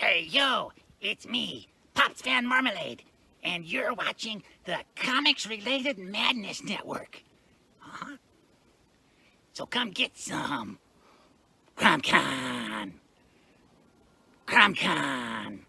Hey, yo, it's me, Pops Van Marmalade, and you're watching the Comics-Related Madness Network. Huh? So come get some. CromCon. CromCon.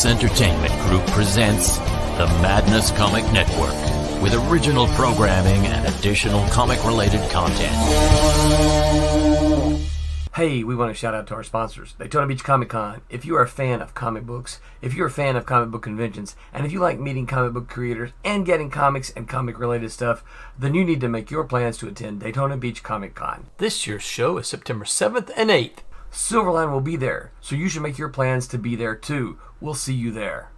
Entertainment Group presents the Madness Comic Network with original programming and additional comic-related content. Hey, we want to shout out to our sponsors, Daytona Beach Comic Con. If you are a fan of comic books, if you're a fan of comic book conventions, and if you like meeting comic book creators and getting comics and comic-related stuff, then you need to make your plans to attend Daytona Beach Comic Con. This year's show is September 7th and 8th. Silverline will be there, so you should make your plans to be there too. We'll see you there.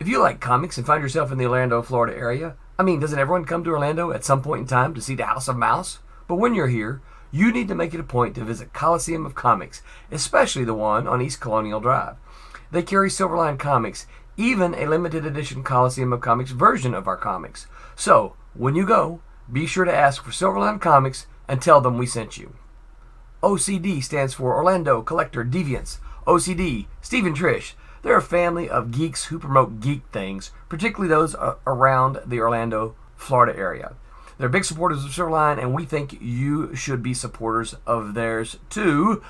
If you like comics and find yourself in the Orlando, Florida area, doesn't everyone come to Orlando at some point in time to see the House of Mouse? But when you're here, you need to make it a point to visit Coliseum of Comics, especially the one on East Colonial Drive. They carry Silverline Comics, even a limited edition Coliseum of Comics version of our comics. So, when you go, be sure to ask for Silverline Comics and tell them we sent you. OCD stands for Orlando Collector Deviants. OCD, Steve and Trish, they're a family of geeks who promote geek things, particularly those around the Orlando, Florida area. They're big supporters of Silverline, and we think you should be supporters of theirs too.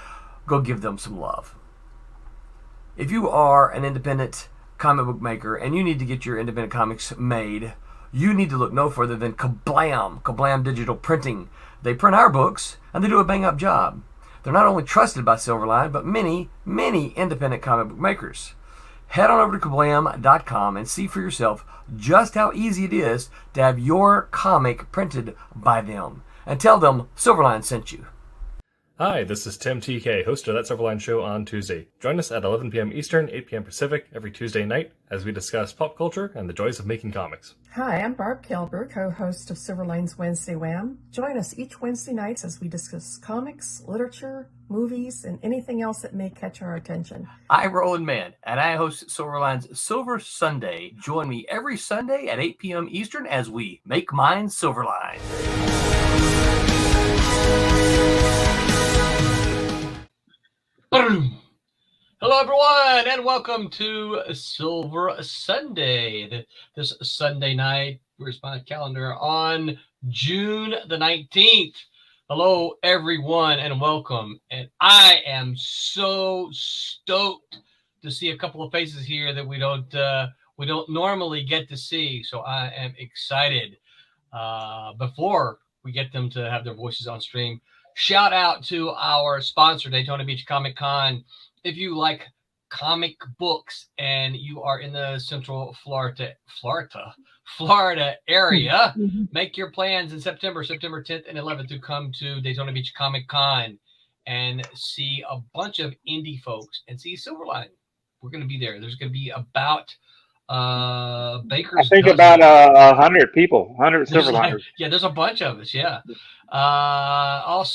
Go give them some love. If you are an independent comic book maker and you need to get your independent comics made, you need to look no further than Kablam Digital Printing. They print our books, and they do a bang-up job. They're not only trusted by Silverline, but many, many independent comic book makers. Head on over to kablam.com and see for yourself just how easy it is to have your comic printed by them. And tell them Silverline sent you. Hi, this is Tim TK, host of That Silverline Show on Tuesday. Join us at 11 p.m. Eastern, 8 p.m. Pacific every Tuesday night as we discuss pop culture and the joys of making comics. Hi, I'm Barb Kilber, co-host of Silverline's Wednesday Wham. Join us each Wednesday nights as we discuss comics, literature, movies, and anything else that may catch our attention. I'm Roland Mann, and I host Silverline's Silver Sunday. Join me every Sunday at 8 p.m. Eastern as we make mine Silverline. Hello, everyone, and welcome to Silver Sunday. This Sunday night, where's my calendar? On June the 19th. Hello, everyone, and welcome. And I am so stoked to see a couple of faces here that we don't normally get to see. So I am excited. Before we get them to have their voices on stream, shout out to our sponsor, Daytona Beach Comic Con. If you like comic books and you are in the Central Florida area, make your plans in September 10th and 11th to come to Daytona Beach Comic Con and see a bunch of indie folks and see Silverline. We're going to be there. There's going to be about Baker's. I think dozen. about 100 people, 100 Silverliners. Yeah, there's a bunch of us. Yeah. Also,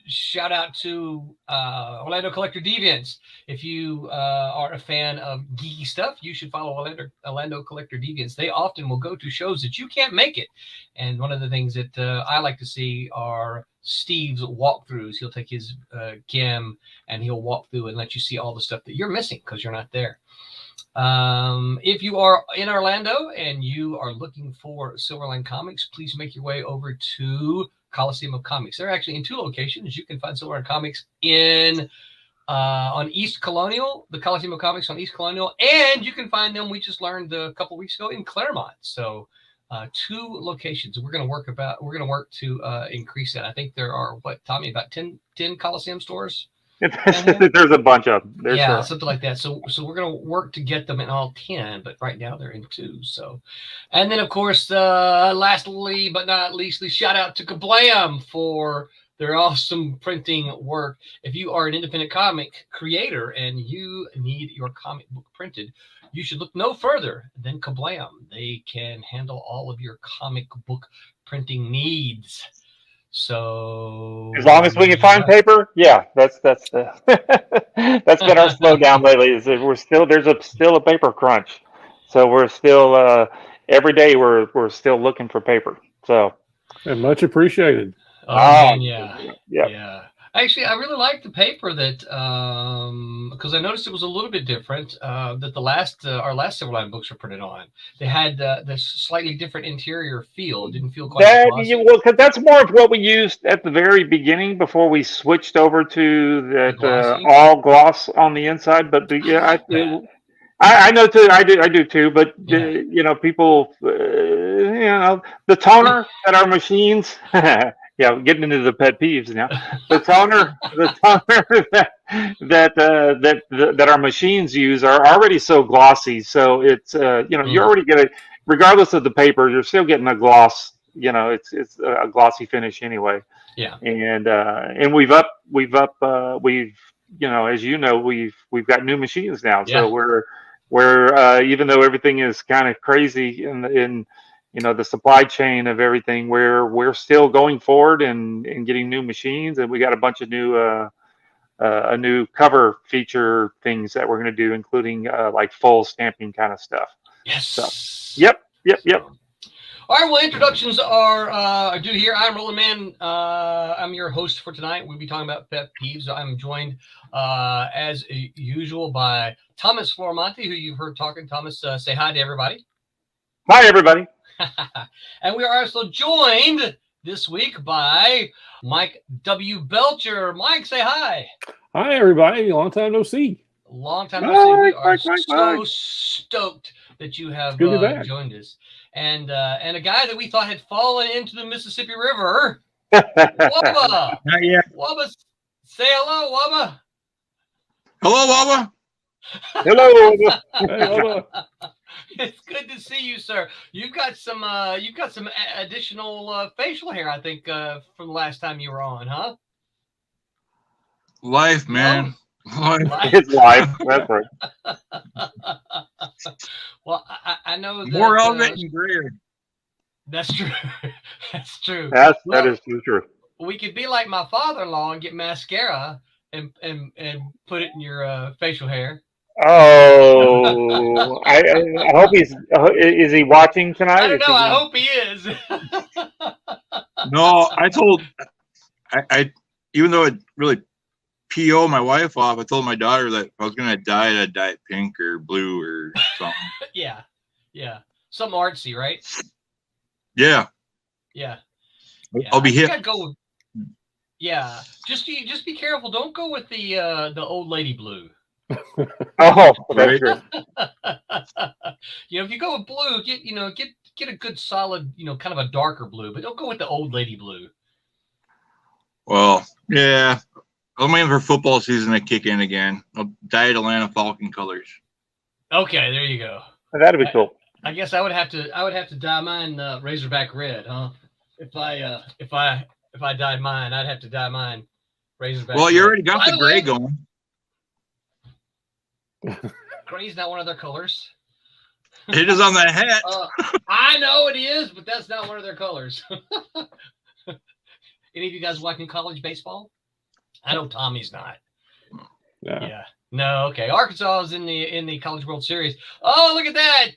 shout out to Orlando Collector Deviants. If you are a fan of geeky stuff, you should follow Orlando Collector Deviants. They often will go to shows that you can't make it. And one of the things that I like to see are Steve's walkthroughs. He'll take his GIM and he'll walk through and let you see all the stuff that you're missing because you're not there. If you are in Orlando and you are looking for Silverline Comics, please make your way over to Coliseum of Comics. They're actually in two locations. You can find Silverline Comics on East Colonial, the Coliseum of Comics on East Colonial, and you can find them, we just learned a couple weeks ago, in Claremont. So 2 locations. We're going to work to increase that. I think there are, what, Tommy, about 10 Coliseum stores? There's a bunch of them. There's something like that. So we're going to work to get them in all 10, but right now they're in 2. So, and then of course, lastly but not leastly, shout out to Kablam for their awesome printing work. If you are an independent comic creator and you need your comic book printed, you should look no further than Kablam. They can handle all of your comic book printing needs. So as long as we can find paper, yeah, that's that's been our slowdown lately. Is that there's still a paper crunch, so we're still every day we're still looking for paper. So and much appreciated. Oh man, yeah. Actually, I really like the paper that because I noticed it was a little bit different that our last Silverline books were printed on. They had this slightly different interior feel. It didn't feel quite glossy. Because that's more of what we used at the very beginning before we switched over to that all gloss on the inside. But I know too. I do too. But people, the toner at our machines. Yeah, getting into the pet peeves now. The toner that our machines use are already so glossy. So it's you already get it, regardless of the paper. You're still getting a gloss. It's a glossy finish anyway. Yeah. And we've as we've got new machines now. Yeah. So we're even though everything is kind of crazy in the supply chain of everything, we're still going forward and getting new machines, and we got a bunch of a new cover feature things that we're going to do, including like full stamping kind of stuff. Yes. So, yep. All right, well, introductions are due here. I'm Rolling Man. I'm your host for tonight. We'll be talking about pet peeves. I'm joined, as usual, by Thomas Flormonte, who you've heard talking. Thomas, say hi to everybody. Hi, everybody. And we are also joined this week by Mike W. Belcher. Mike, say hi. Hi, everybody. Long time no see. Long time no see. We are so stoked that you have joined us. And a guy that we thought had fallen into the Mississippi River, Wubba. Not yet. Wubba, say hello, Wubba. Hello, Wubba. Hello. Hey, Wubba. It's good to see you, sir. You've got some additional facial hair, I think, from the last time you were on, huh? Life, man. It's life. That's right. Well, I know that More of it and greater. That's true. That's true. That is true. We could be like my father-in-law and get mascara and put it in your facial hair. Oh, I hope is he watching tonight? I don't know. I hope he is. No, I even though it really PO my wife off, I told my daughter that if I was going to dye it, I'd dye it pink or blue or something. Yeah. Something artsy, right? Yeah. I'll be hit. Yeah. Just be careful. Don't go with the old lady blue. Oh, that's true. If you go with blue, get a good solid, kind of a darker blue, but don't go with the old lady blue. Well, yeah. I'm waiting for football season to kick in again. I'll dye it Atlanta Falcon colors. Okay, there you go. That'd be cool. I guess I would have to dye mine Razorback red, huh? If I dyed mine, I'd have to dye mine Razorback. Well, you red. already got the gray going. Gray's not one of their colors. It is on that hat. I know it is, but that's not one of their colors. Any of you guys watching college baseball? I know Tommy's not. Yeah. No, okay. Arkansas is in the College World Series. Oh, look at that.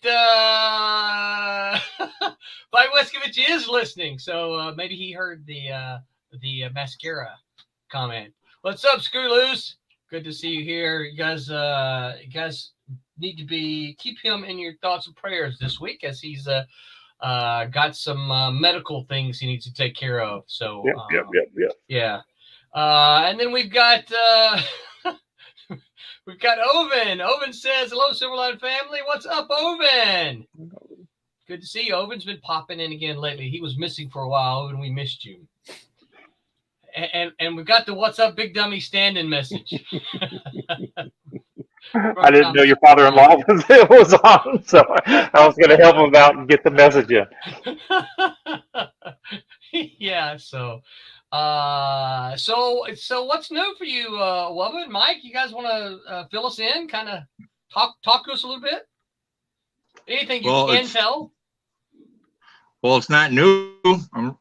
Mike Weskovich is listening, so maybe he heard the mascara comment. What's up, Screw Loose? Good to see you here. You guys need to keep him in your thoughts and prayers this week, as he's got some medical things he needs to take care of. So Yep. Yeah. And then we've got Oven. Oven says, hello, Silverline family. What's up, Oven? Good to see you. Owen's been popping in again lately. He was missing for a while, Owen. We missed you. And we've got the "What's up, Big Dummy" stand-in message. I didn't know your father-in-law was on, so I was going to help him out and get the message in. Yeah. So what's new for you, Wubba and Mike? You guys want to fill us in? Kind of talk to us a little bit. Anything you can tell? Well, it's not new. I'm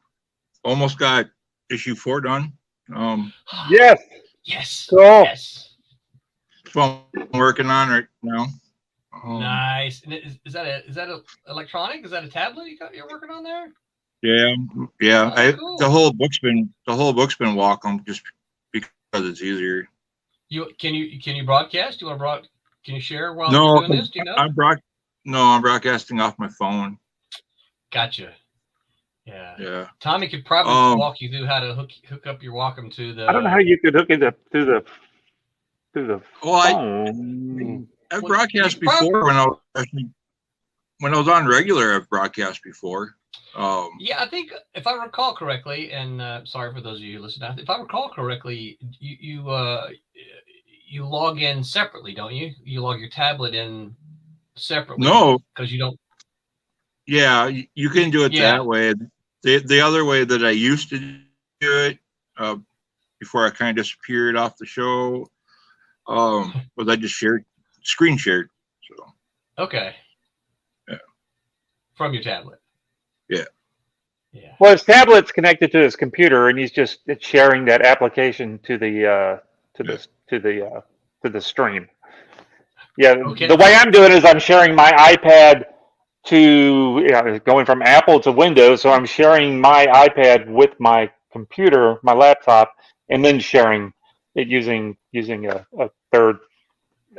almost got issue 4 done. Yes. Yes. Cool. Yes. That's what I'm working on right now. Nice. And is that a electronic? Is that a tablet you're working on there? Yeah. Oh, cool. The whole book's been Wacom just because it's easier. Can you broadcast? Do you want to Can you share while No, you're doing this? Do you know? I'm broadcasting off my phone. Gotcha. Yeah. Yeah. Tommy could probably walk you through how to hook up your Wacom to the. I don't know how you could hook it up through the phone. I've broadcast before when I was on regular. I've broadcast before. Yeah, I think if I recall correctly, and sorry for those of you who listen, if I recall correctly, you log in separately, don't you? You log your tablet in separately. No, because you don't. Yeah, you can do it that way. The other way that I used to do it before I kind of disappeared off the show was I just screen shared. So. Okay. Yeah. From your tablet. Yeah. Yeah. Well, his tablet's connected to his computer, and he's just sharing that application to the stream. Yeah. Okay. The way I'm doing it is I'm sharing my iPad to going from Apple to Windows, so I'm sharing my iPad with my computer, my laptop, and then sharing it using a third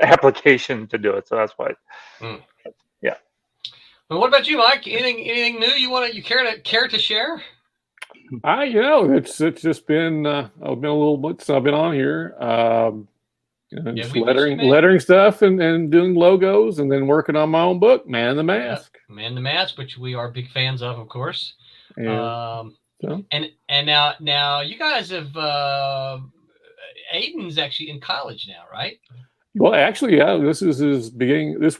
application to do it. So that's why. Yeah. Well, what about you, Mike? Anything new you care to share? It's just been I've been a little bit since I've been on here. Just lettering stuff and doing logos, and then working on my own book, Man in the Mask. Man in the Mask, which we are big fans of course. And now you guys have Aiden's actually in college now, right? Well, actually, yeah. This is his beginning. This is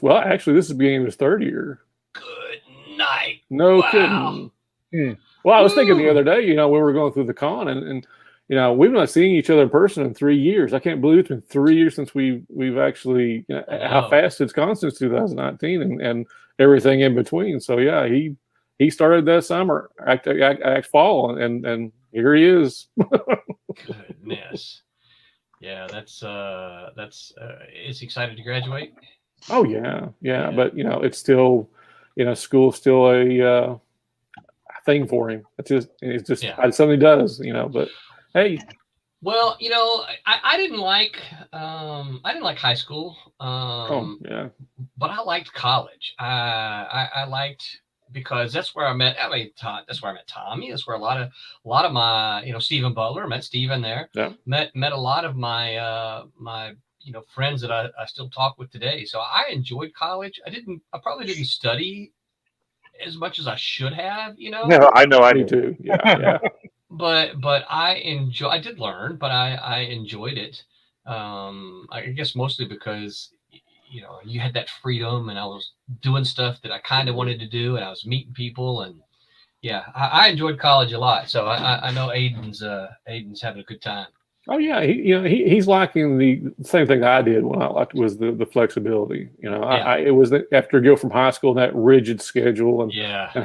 the beginning of his 3rd year. Good night. No kidding. Well, I was thinking the other day, when we were going through the con, and we've not seen each other in person in 3 years. I can't believe it's been 3 years since we've actually, how fast it's gone since 2019 and everything in between. So yeah, he started that summer, act fall, and here he is. Goodness. Yeah, that's is he excited to graduate? Oh yeah. But it's still, school's still a thing for him. It's just something he does, but hey. Well, I didn't like high school. But I liked college. I liked, because that's where I met. That's where I met Tommy. That's where a lot of my, Stephen Butler, met Stephen there. Yeah. Met a lot of my friends that I still talk with today. So I enjoyed college. I probably didn't study as much as I should have. No, I know I do too. Yeah. But I did learn, but I enjoyed it. I guess mostly because you had that freedom, and I was doing stuff that I kind of wanted to do, and I was meeting people, and I enjoyed college a lot. So I know Aiden's having a good time. Oh yeah, he's liking the same thing I did when I liked was the flexibility. It was after you go from high school, that rigid schedule and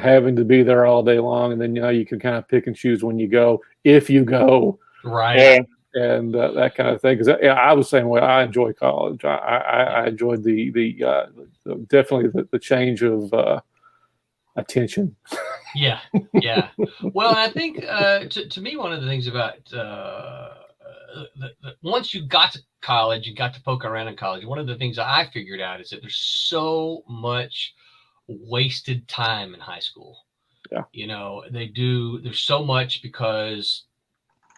having to be there all day long, and then you can kind of pick and choose when you go, if you go, right, and that kind of thing. Because I was the same way. I enjoyed college. I enjoyed the definitely the change of attention. Yeah. Well, I think to me, one of the things about once you got to college, you got to poke around in college. One of the things I figured out is that there's so much wasted time in high school. Yeah. There's so much, because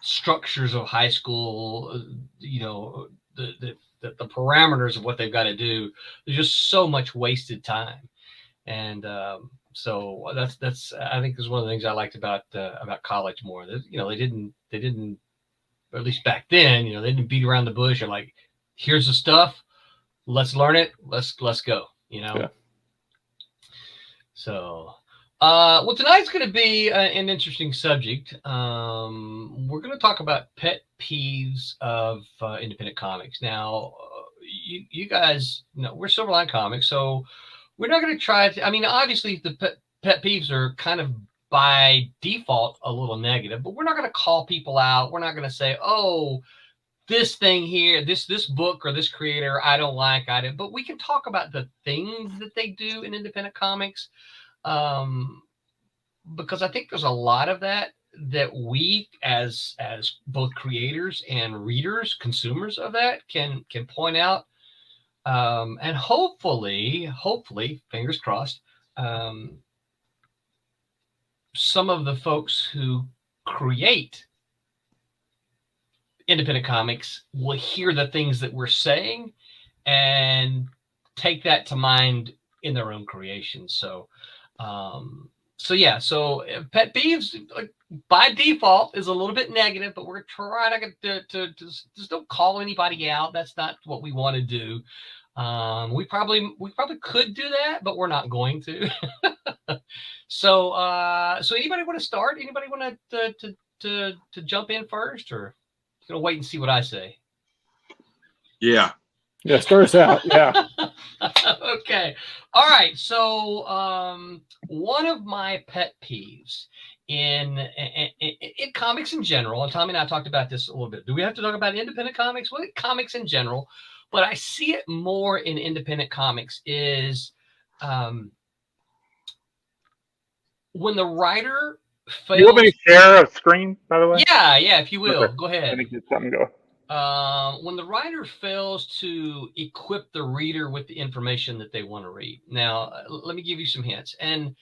structures of high school, the parameters of what they've got to do, there's just so much wasted time. And so that's I think is one of the things I liked about college more. That, you know, they didn't, or at least back then, you know, they didn't beat around the bush and like, here's the stuff, let's learn it, let's go, you know. Yeah. So, well, tonight's going to be an interesting subject. We're going to talk about pet peeves of independent comics. Now, you guys know we're Silverline Comics, so we're not going to try to. I mean, obviously, the pet peeves are kind of by default a little negative, but we're not going to call people out. We're not going to say, "Oh, this thing here, this book or this creator, I don't like." But we can talk about the things that they do in independent comics. Because I think there's a lot of that we as both creators and readers, consumers of that can point out. And hopefully, fingers crossed, some of the folks who create independent comics will hear the things that we're saying and take that to mind in their own creations. So pet peeves by default is a little bit negative, but we're trying to just don't call anybody out. That's not what we want to do. We probably could do that, but we're not going to. So anybody want to start? Anybody want to jump in first, or you gonna wait and see what I say? Yeah. Yeah, start us out. Yeah. Okay. All right. So one of my pet peeves in comics in general, and Tommy and I talked about this a little bit. Do we have to talk about independent comics? Well, comics in general, but I see it more in independent comics is when the writer fails. You want me to share a screen, by the way? Yeah, if you will. Okay. Go ahead. Let me get something going. When the writer fails to equip the reader with the information that they want to read. Now, let me give you some hints, and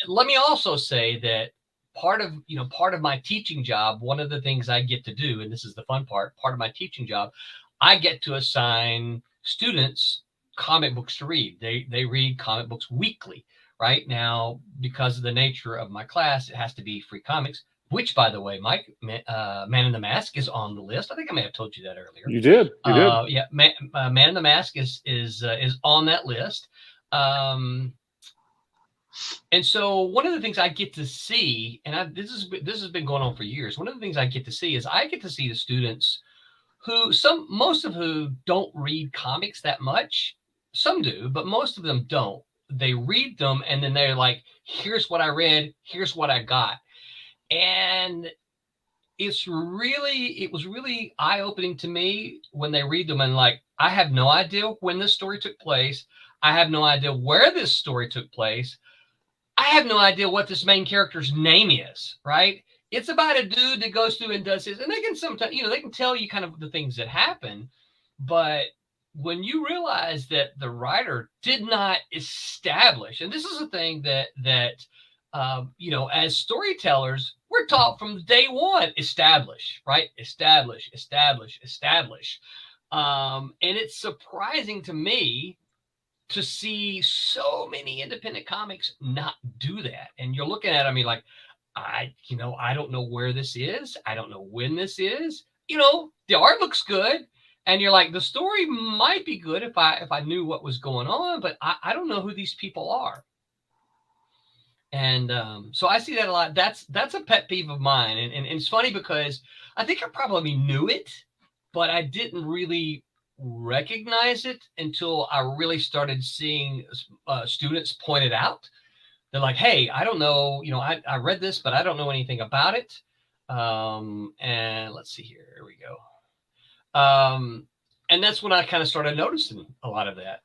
let me also say that part of my teaching job, one of the things I get to do, and this is the fun part of my teaching job, I get to assign students comic books to read. They read comic books weekly. Right now, because of the nature of my class, it has to be free comics. Which, by the way, Mike, Man in the Mask is on the list. I think I may have told you that earlier. You did. Yeah, Man in the Mask is on that list. And so one of the things I get to see, and this has been going on for years. One of the things I get to see is I get to see the students most of who don't read comics that much. Some do, but most of them don't. They read them and then they're like, "Here's what I read. Here's what I got." And it was really eye-opening to me when they read them and like, I have no idea when this story took place. I have no idea where this story took place. I have no idea what this main character's name is, right? It's about a dude that goes through and does this, and they can sometimes, they can tell you kind of the things that happen, but when you realize that the writer did not establish, and this is a thing that as storytellers, we're taught from day one, establish, right? Establish. And it's surprising to me to see so many independent comics not do that. And you're looking at, like, I don't know where this is. I don't know when this is. The art looks good. And you're like, the story might be good if I knew what was going on, but I don't know who these people are. And so I see that a lot. That's a pet peeve of mine. And it's funny because I think I probably knew it, but I didn't really recognize it until I really started seeing students point it out. They're like, "Hey, I don't know, I read this, but I don't know anything about it." And let's see here. Here we go. And that's when I kind of started noticing a lot of that.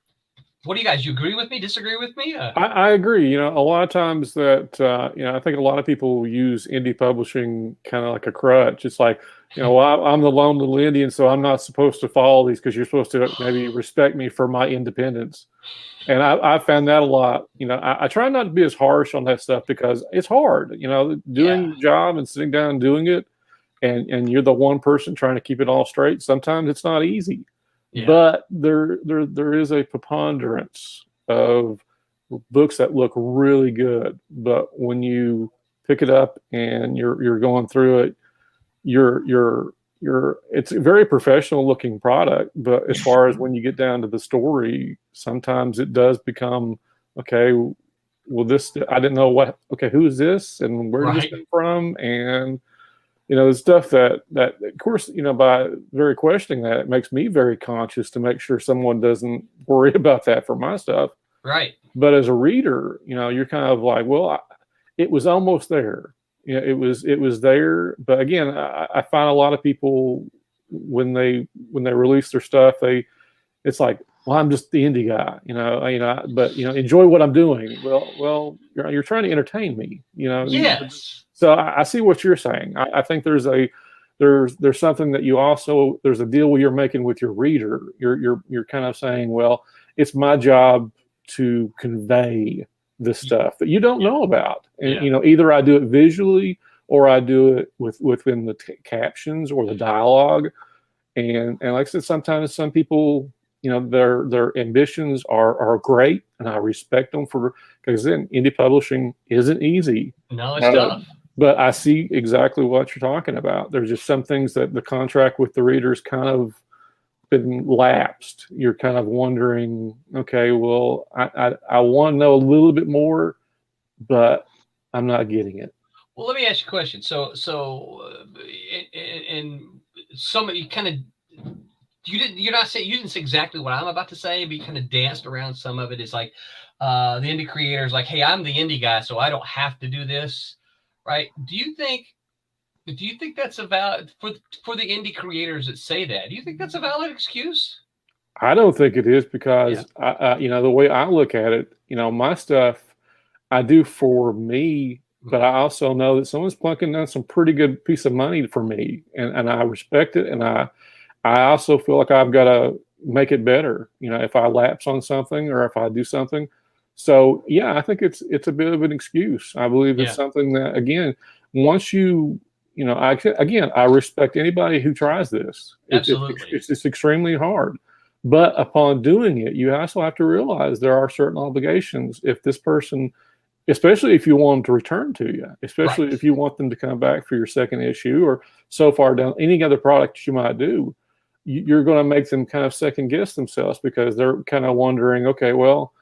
What do you guys? You agree with me? Disagree with me? I agree. A lot of times that I think a lot of people use indie publishing kind of like a crutch. It's like, well, I'm the lone little Indian, so I'm not supposed to follow these because you're supposed to maybe respect me for my independence. And I found that a lot. I try not to be as harsh on that stuff because it's hard. Doing the job and sitting down and doing it, and you're the one person trying to keep it all straight. Sometimes it's not easy. Yeah. But there is a preponderance of books that look really good, but when you pick it up and you're going through it, it's a very professional looking product, but as far as when you get down to the story, sometimes it does become, okay, well, I didn't know who is this and where did this come from? And, the stuff that of course, by very questioning that, it makes me very conscious to make sure someone doesn't worry about that for my stuff. Right. But as a reader, you're kind of like, well, it was almost there. It was there. But again, I find a lot of people when they release their stuff, it's like, well, I'm just the indie guy, but enjoy what I'm doing. Well, you're trying to entertain me, Yes. So I see what you're saying. I think there's something that there's a deal you're making with your reader. You're kind of saying, well, it's my job to convey this stuff that you don't know about, and either I do it visually or I do it within the captions or the dialogue. And like I said, sometimes some people, their ambitions are great, and I respect them because then indie publishing isn't easy. No, it's tough. But I see exactly what you're talking about. There's just some things that the contract with the readers kind of been lapsed. You're kind of wondering, okay, well, I want to know a little bit more, but I'm not getting it. Well, let me ask you a question. So, and some of you kind of, you didn't say exactly what I'm about to say, but you kind of danced around some of it. It's like the indie creators, like, hey, I'm the indie guy, so I don't have to do this, right? Do you think that's a valid for the indie creators that say that? Do you think that's a valid excuse? I don't think it is, because the way I look at it, my stuff I do for me, but I also know that someone's plunking down some pretty good piece of money for me, and I respect it, and I also feel like I've got to make it better, if I lapse on something or if I do something. So yeah, I think it's a bit of an excuse. I believe it's something that, again, once I respect anybody who tries this. Absolutely. It's extremely hard. But upon doing it, you also have to realize there are certain obligations. If this person, especially if you want them to return to you, especially if you want them to come back for your second issue, or so far down any other product you might do, you're going to make them kind of second guess themselves, because they're kind of wondering, okay, well,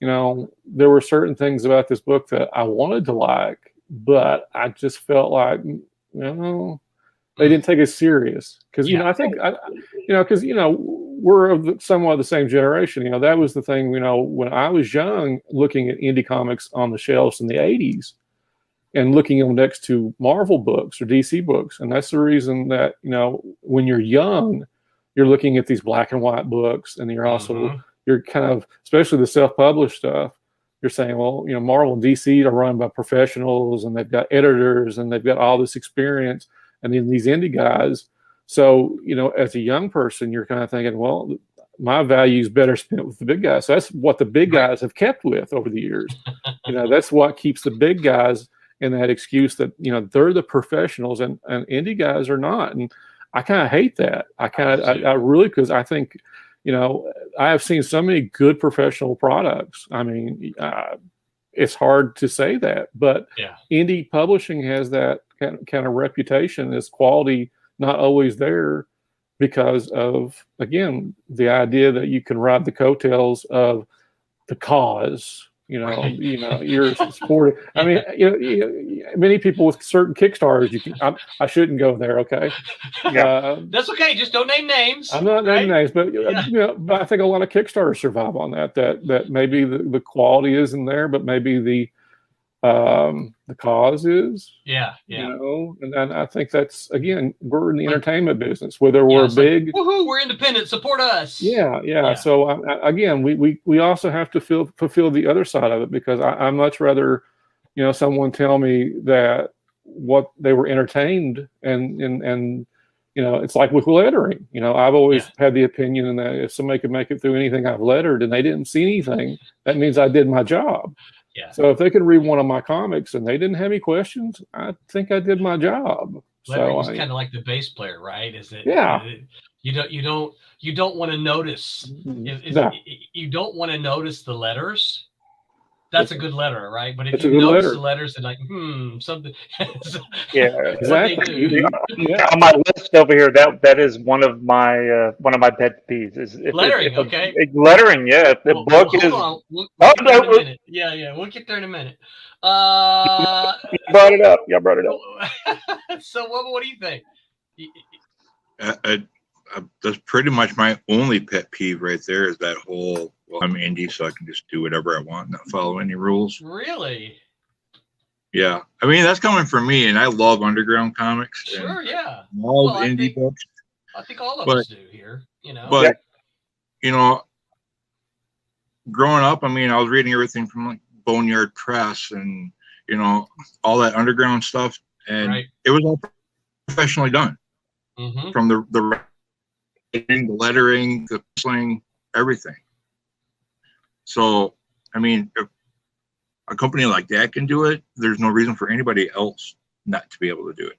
there were certain things about this book that I wanted to like, but I just felt like, they didn't take it serious. Because, I think, because, we're of somewhat the same generation. That was the thing, when I was young, looking at indie comics on the shelves in the 80s and looking them next to Marvel books or DC books. And that's the reason that, when you're young, you're looking at these black and white books, and you're also, you're kind of, especially the self-published stuff, you're saying, well, Marvel and DC are run by professionals, and they've got editors, and they've got all this experience, and then these indie guys. So, as a young person, you're kind of thinking, well, my value is better spent with the big guys. So that's what the big guys have kept with over the years. That's what keeps the big guys in that excuse that, they're the professionals, and indie guys are not. And I kind of hate that. I really, because I think, I have seen so many good professional products. I mean, it's hard to say that, but indie publishing has that kind of reputation as quality not always there, because of, again, the idea that you can ride the coattails of the cause. You're supporting. I mean, many people with certain Kickstarters, I shouldn't go there. Okay. That's okay. Just don't name names. I'm not naming names, but but I think a lot of Kickstarters survive on that maybe the quality isn't there, but maybe the cause is. And I think that's, again, we're in the entertainment business, whether we're big, like, woohoo, we're independent, support us. So again, we also have to fulfill the other side of it, because I much rather, someone tell me that what they were entertained, and it's like with lettering. I've always had the opinion that if somebody could make it through anything I've lettered and they didn't see anything, that means I did my job. So if they could read one of my comics and they didn't have any questions, I think I did my job. Lettering is kind of like the bass player, right? Is it? You don't want to notice. You don't want to notice the letters, That's a good letter, right? But if It's a you good notice letter. the letters and like, something. Yeah, Exactly. Yeah. on my list over here, that is one of my pet peeves is if Lettering, if okay. lettering. Yeah, if the book hold is. on. We'll Oh, get there in a no, minute. Yeah, we'll get there in a minute. you brought it up. Yeah, brought it up. So what do you think? That's pretty much my only pet peeve right there is that whole, well, I'm indie, so I can just do whatever I want, not follow any rules. Really? Yeah. I mean, that's coming from me, and I love underground comics. Sure, yeah. Love indie books. I think all of us do here, But, growing up, I mean, I was reading everything from like Boneyard Press and, all that underground stuff. And it was all professionally done. Mm-hmm. From the lettering, the sling, everything. So, I mean, if a company like that can do it, there's no reason for anybody else not to be able to do it.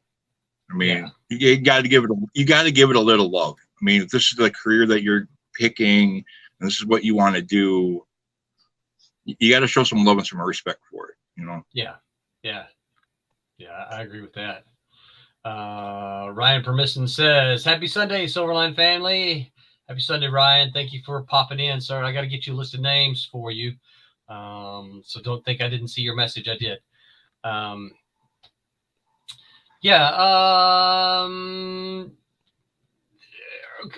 I mean, you got to give it a little love. I mean, if this is the career that you're picking and this is what you want to do, you got to show some love and some respect for it, Yeah, I agree with that. Ryan Permisson says, "Happy Sunday, Silverline family." Happy Sunday, Ryan. Thank you for popping in, sir. I got to get you a list of names for you. So don't think I didn't see your message. I did.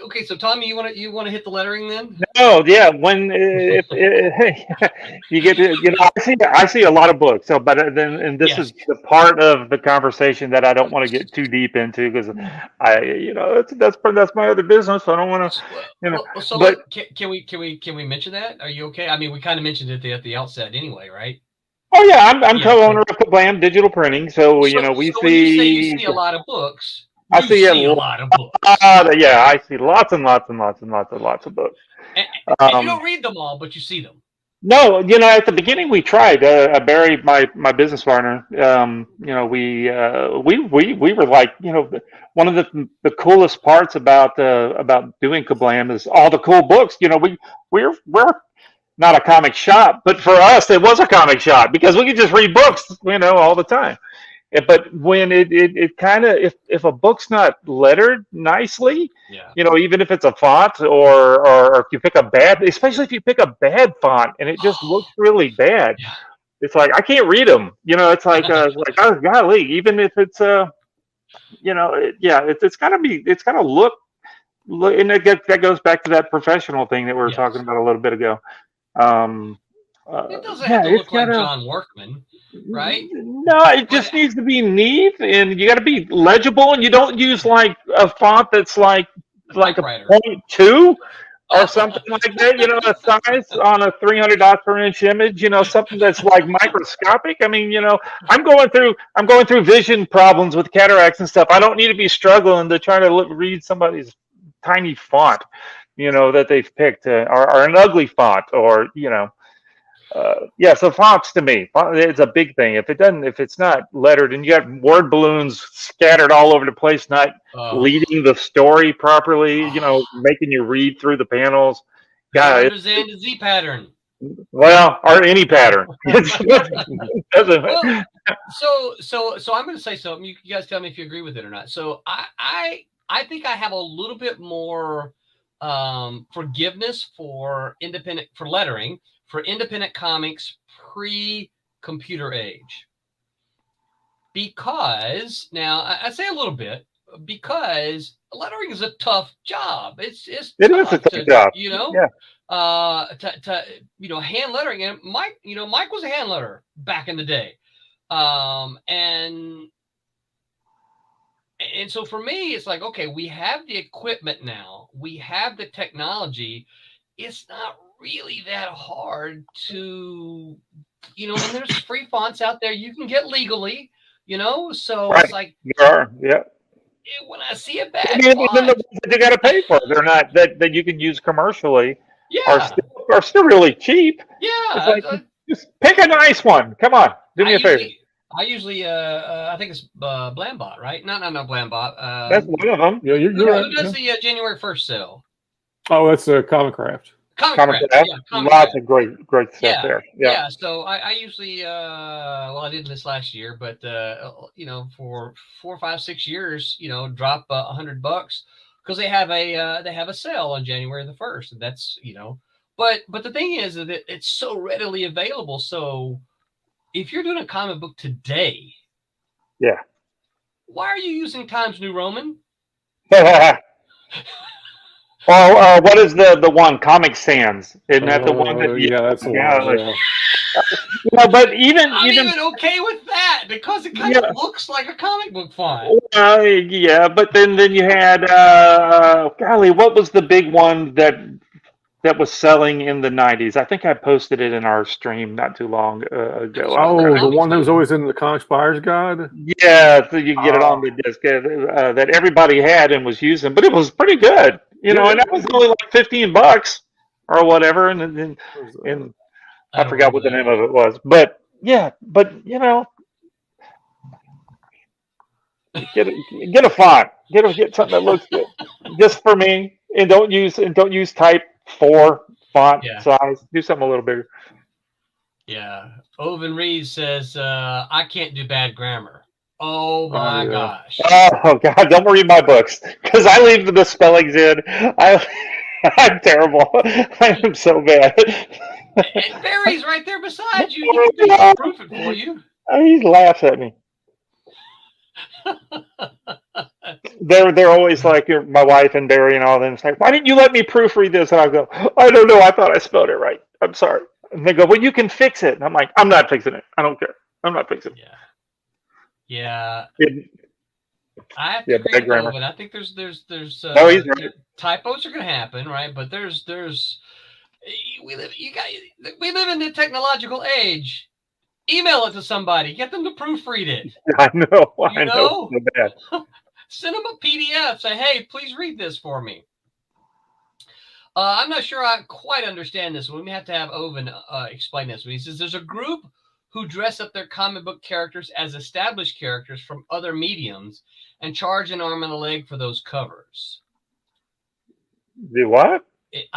Okay, so Tommy, you want to hit the lettering then? No, yeah. When if you get to, I see a lot of books. So, but then, and this is the part of the conversation that I don't want to get too deep into because that's my other business. So I don't want to, So but can we mention that? Are you okay? I mean, we kind of mentioned it at the outset anyway, right? Oh yeah, I'm co-owner of Kablam Digital Printing. So we when see. You see a lot of books. I see a lot of books. Yeah, I see lots and lots and lots and lots and lots of books. And you don't read them all, but you see them. No, at the beginning we tried. Barry, my business partner, we were like, one of the coolest parts about doing Kablam is all the cool books. We're not a comic shop, but for us it was a comic shop because we could just read books, all the time. But when it kind of, if a book's not lettered nicely, even if it's a font or if you pick especially if you pick a bad font and it just looks really bad, it's like I can't read them. It's like oh golly, even if it's it's gotta look, and that goes back to that professional thing that we were talking about a little bit ago. It doesn't have to look like John Workman. Right? No, it just needs to be neat, and you got to be legible, and you don't use like a font that's like a 0.2 or something like that. A size on a 300 dots per inch image. Something that's like microscopic. I mean, I'm going through vision problems with cataracts and stuff. I don't need to be struggling to try to read somebody's tiny font, that they've picked, or an ugly font, or so fonts to me, it's a big thing. If it's not lettered and you got word balloons scattered all over the place, not leading the story properly, making you read through the panels. Yeah, it's a Z pattern. Well, or any pattern. So I'm going to say something. You guys tell me if you agree with it or not. So I think I have a little bit more forgiveness for lettering. For independent comics pre-computer age. Because, now, I say a little bit, because lettering is a tough job. It is a tough job. Hand lettering. And Mike was a hand letterer back in the day. And so for me, it's like, okay, we have the equipment now. We have the technology. It's not really that hard to, and there's free fonts out there you can get legally, so it's like when I see a bad font, you got to pay for it. They're not that you can use commercially. Are still really cheap. It's like, just pick a nice one. Come on, do me a favor. I usually I think it's Blambot, right? No, Blambot. That's one of them. Yeah, you're right. Who does the January 1st sale? Oh, that's Comic Craft. Comic Craft. Lots of great stuff there. Yeah. So I usually, I did this last year, but for 4, 5, 6 years, drop $100 because they have a sale on January the 1st, and that's But the thing is that it's so readily available. So if you're doing a comic book today, why are you using Times New Roman? Well, what is the one? Comic Sans. Isn't that the one? That's the one. But even okay with that because it kind of looks like a comic book font. But then you had what was the big one that was selling in the 90s? I think I posted it in our stream not too long ago. Oh, the one that was always in the Comics Buyer's Guide? Yeah, so you can get it on the disc that everybody had and was using, but it was pretty good. And that was only like $15 or whatever, and I forgot what the name of it was. But get a font. Get something that looks good. Just for me. And don't use type 4 font size. Do something a little bigger. Yeah. Oven Reed says, I can't do bad grammar. Oh my gosh. Oh God, don't read my books because I leave the misspellings in. I'm terrible. I am so bad. And Barry's right there beside you. He can proof it for you. He laughs at me. They're always like my wife and Barry and all them. It's like, why didn't you let me proofread this? And I go, I don't know. I thought I spelled it right. I'm sorry. And they go, well, you can fix it. And I'm like, I'm not fixing it. I don't care. I'm not fixing it. Yeah. I have to agree with Owen. I think there's he's right. Typos are going to happen, right? But we live in the technological age. Email it to somebody. Get them to proofread it. I know. I know. So bad. Send them a PDF. Say, hey, please read this for me. I'm not sure I quite understand this. We may have to have Owen explain this. He says there's a group who dress up their comic book characters as established characters from other mediums and charge an arm and a leg for those covers. Do what?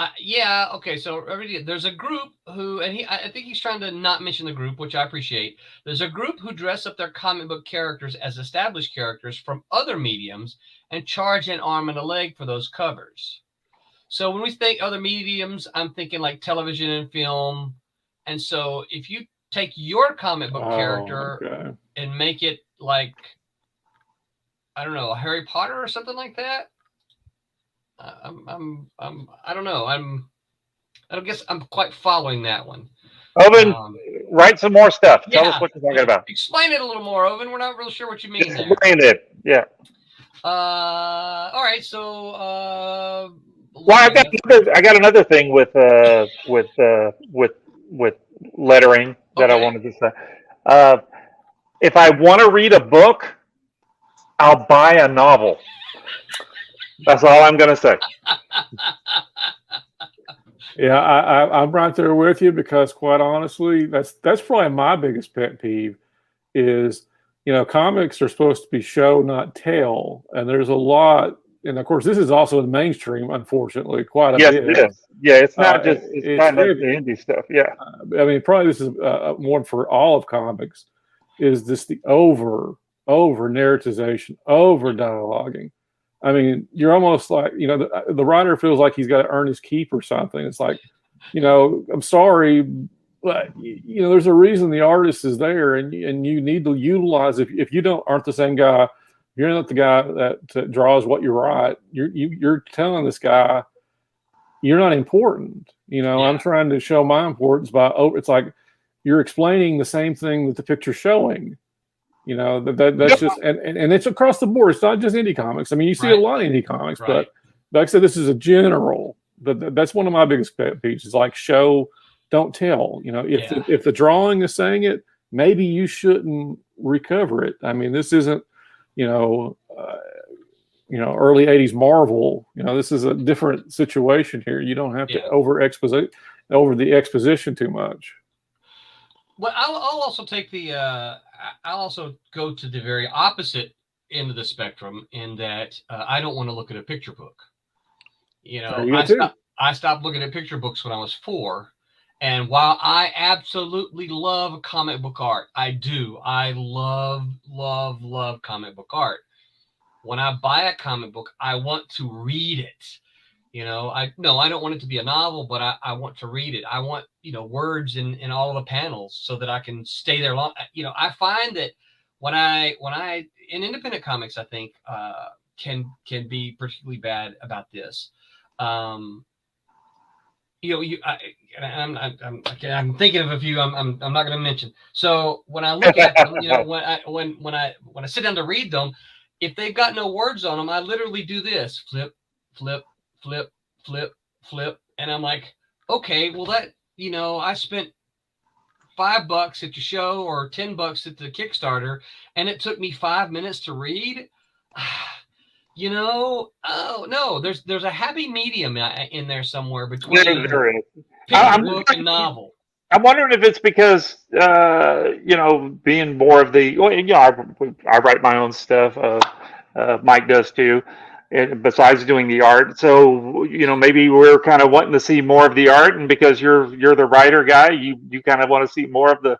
Okay. So there's a group who, and I think he's trying to not mention the group, which I appreciate. There's a group who dress up their comic book characters as established characters from other mediums and charge an arm and a leg for those covers. So when we think other mediums, I'm thinking like television and film. And so if you take your comic book character and make it like, I don't know, Harry Potter or something like that. I don't know. I don't guess I'm quite following that one. Owen, write some more stuff. Tell us what you're talking about. Explain it a little more, Owen. We're not really sure what you mean there. Explain it. Yeah. All right. So, well, I got another thing with lettering that I wanted to say. If I want to read a book, I'll buy a novel. That's all I'm going to say. Yeah, I'm right there with you because, quite honestly, that's probably my biggest pet peeve is, comics are supposed to be show, not tell. And there's a lot, and of course, this is also in the mainstream, unfortunately, quite a bit. Yes, it is. Yeah, it's not just it's not the indie stuff. Yeah. I mean, probably this is one for all of comics, is this the over narratization, over dialoguing. I mean, you're almost like, the writer feels like he's got to earn his keep or something. It's like, I'm sorry, but, there's a reason the artist is there and you need to utilize, if you aren't the same guy, you're not the guy that draws what you write. You're telling this guy, you're not important. I'm trying to show my importance it's like you're explaining the same thing that the picture's showing. That's just and it's across the board. It's not just indie comics. I mean, you see a lot of indie comics, but like I said, this is a general. That's one of my biggest pet peeves. Is like show, don't tell. If the drawing is saying it, maybe you shouldn't recover it. I mean, this isn't early '80s Marvel. This is a different situation here. You don't have to over the exposition too much. Well, I'll also take I'll also go to the very opposite end of the spectrum in that I don't want to look at a picture book. I stopped looking at picture books when I was 4. And while I absolutely love comic book art, I do. I love comic book art. When I buy a comic book, I want to read it. I don't want it to be a novel, but I want to read it. I want, words in all the panels so that I can stay there long. I find that when I in independent comics, I think can be particularly bad about this. I'm thinking of a few I'm not going to mention. So when I look at them, when I sit down to read them, if they've got no words on them, I literally do this: flip, flip, flip, flip, flip, and I'm like, okay, well that I spent $5 at the show or $10 at the Kickstarter, and it took me 5 minutes to read. Oh no, there's a happy medium in there somewhere between there is. picture book and novel. I'm wondering if it's because being more of the I write my own stuff. Mike does too, besides doing the art. So maybe we're kind of wanting to see more of the art, and because you're the writer guy, you kind of want to see more of the.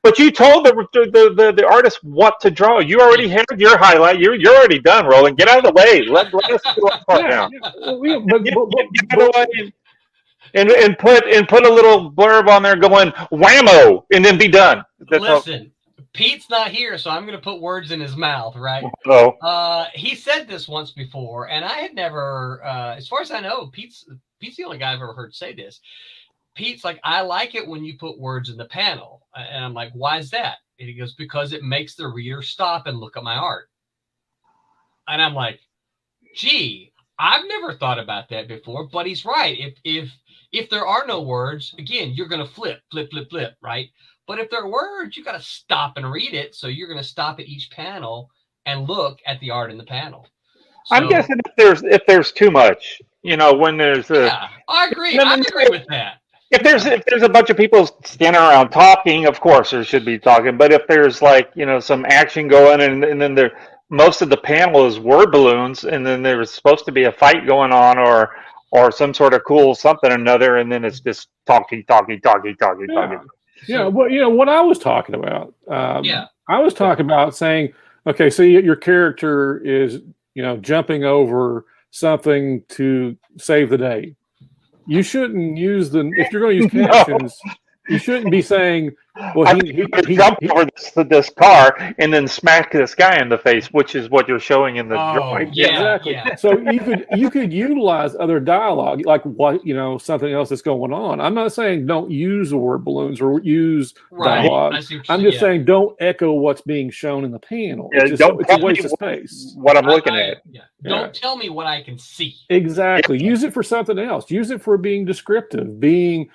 But you told the artist what to draw. You already had your highlight. You're already done, Roland. Get out of the way. Let us do our part now. And put a little blurb on there going whammo, and then be done. Listen, Pete's not here, so I'm going to put words in his mouth, right? Oh. He said this once before, and I had never, as far as I know, Pete's the only guy I've ever heard say this. Pete's like, I like it when you put words in the panel. And I'm like, why is that? And he goes, because it makes the reader stop and look at my art. And I'm like, gee, I've never thought about that before, but he's right. If there are no words, again, you're going to flip, right? But if there are words, you got to stop and read it. So you're going to stop at each panel and look at the art in the panel. So, I'm guessing if there's too much, when there's I agree. I agree with that. If there's a bunch of people standing around talking, of course there should be talking. But if there's some action going, and then most of the panel is word balloons, and then there's supposed to be a fight going on or some sort of cool something or another, and then it's just talking. Yeah, well, what I was talking about, I was talking about saying, okay, so your character is, jumping over something to save the day. You shouldn't use if you're going to use captions, you shouldn't be saying, well, he jumped over this car and then smacked this guy in the face, which is what you're showing in the drawing. Yeah, exactly. Yeah. So you could utilize other dialogue, like what something else that's going on. I'm not saying don't use the word balloons or use dialogue. I'm just saying don't echo what's being shown in the panel. Yeah, it's a waste of space. What I'm looking at. Yeah. Don't tell me what I can see. Exactly. Yeah. Use it for something else. Use it for being descriptive, being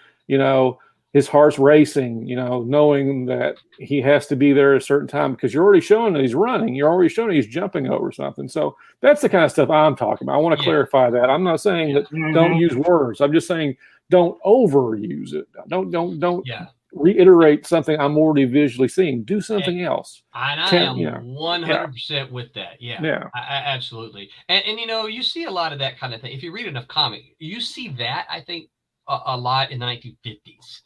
his heart's racing, knowing that he has to be there at a certain time because you're already showing that he's running. You're already showing he's jumping over something. So that's the kind of stuff I'm talking about. I want to clarify that. I'm not saying that don't use words. I'm just saying don't overuse it. Don't reiterate something I'm already visually seeing. Do something else. And I am 100% with that. Yeah. I absolutely. And you see a lot of that kind of thing. If you read enough comic, you see that, I think, a lot in the 1950s.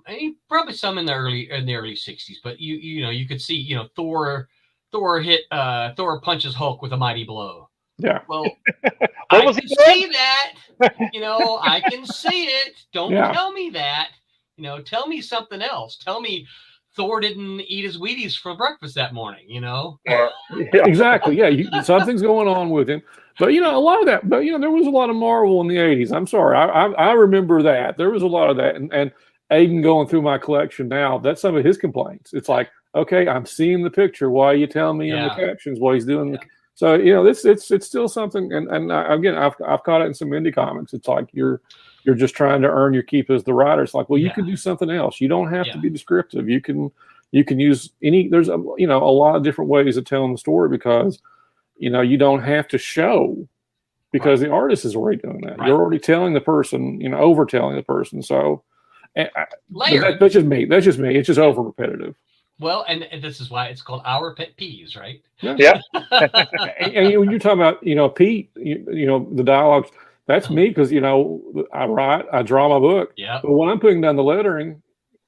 And probably some in the early 60s, but you could see Thor punches Hulk with a mighty blow. Yeah. Well, I can see that. I can see it. Don't tell me that. Tell me something else. Tell me Thor didn't eat his Wheaties for breakfast that morning. Exactly. Yeah. Something's going on with him. But a lot of that. But there was a lot of Marvel in the '80s. I'm sorry, I remember that there was a lot of that. And Aiden going through my collection now. That's some of his complaints. It's like, okay, I'm seeing the picture. Why are you telling me in the captions what he's doing? So it's still something. And again, I've caught it in some indie comics. It's like you're just trying to earn your keep as the writer. It's like, well, you can do something else. You don't have to be descriptive. You can use any. There's a lot of different ways of telling the story because. You don't have to show because the artist is already doing that. Right. You're already telling the person, over-telling the person. So that's just me. That's just me. It's just over-repetitive. Well, and this is why it's called our pet peeves, right? Yeah. And when you're talking about, Pete, the dialogues, That's me, because I write, I draw my book. Yeah. But when I'm putting down the lettering,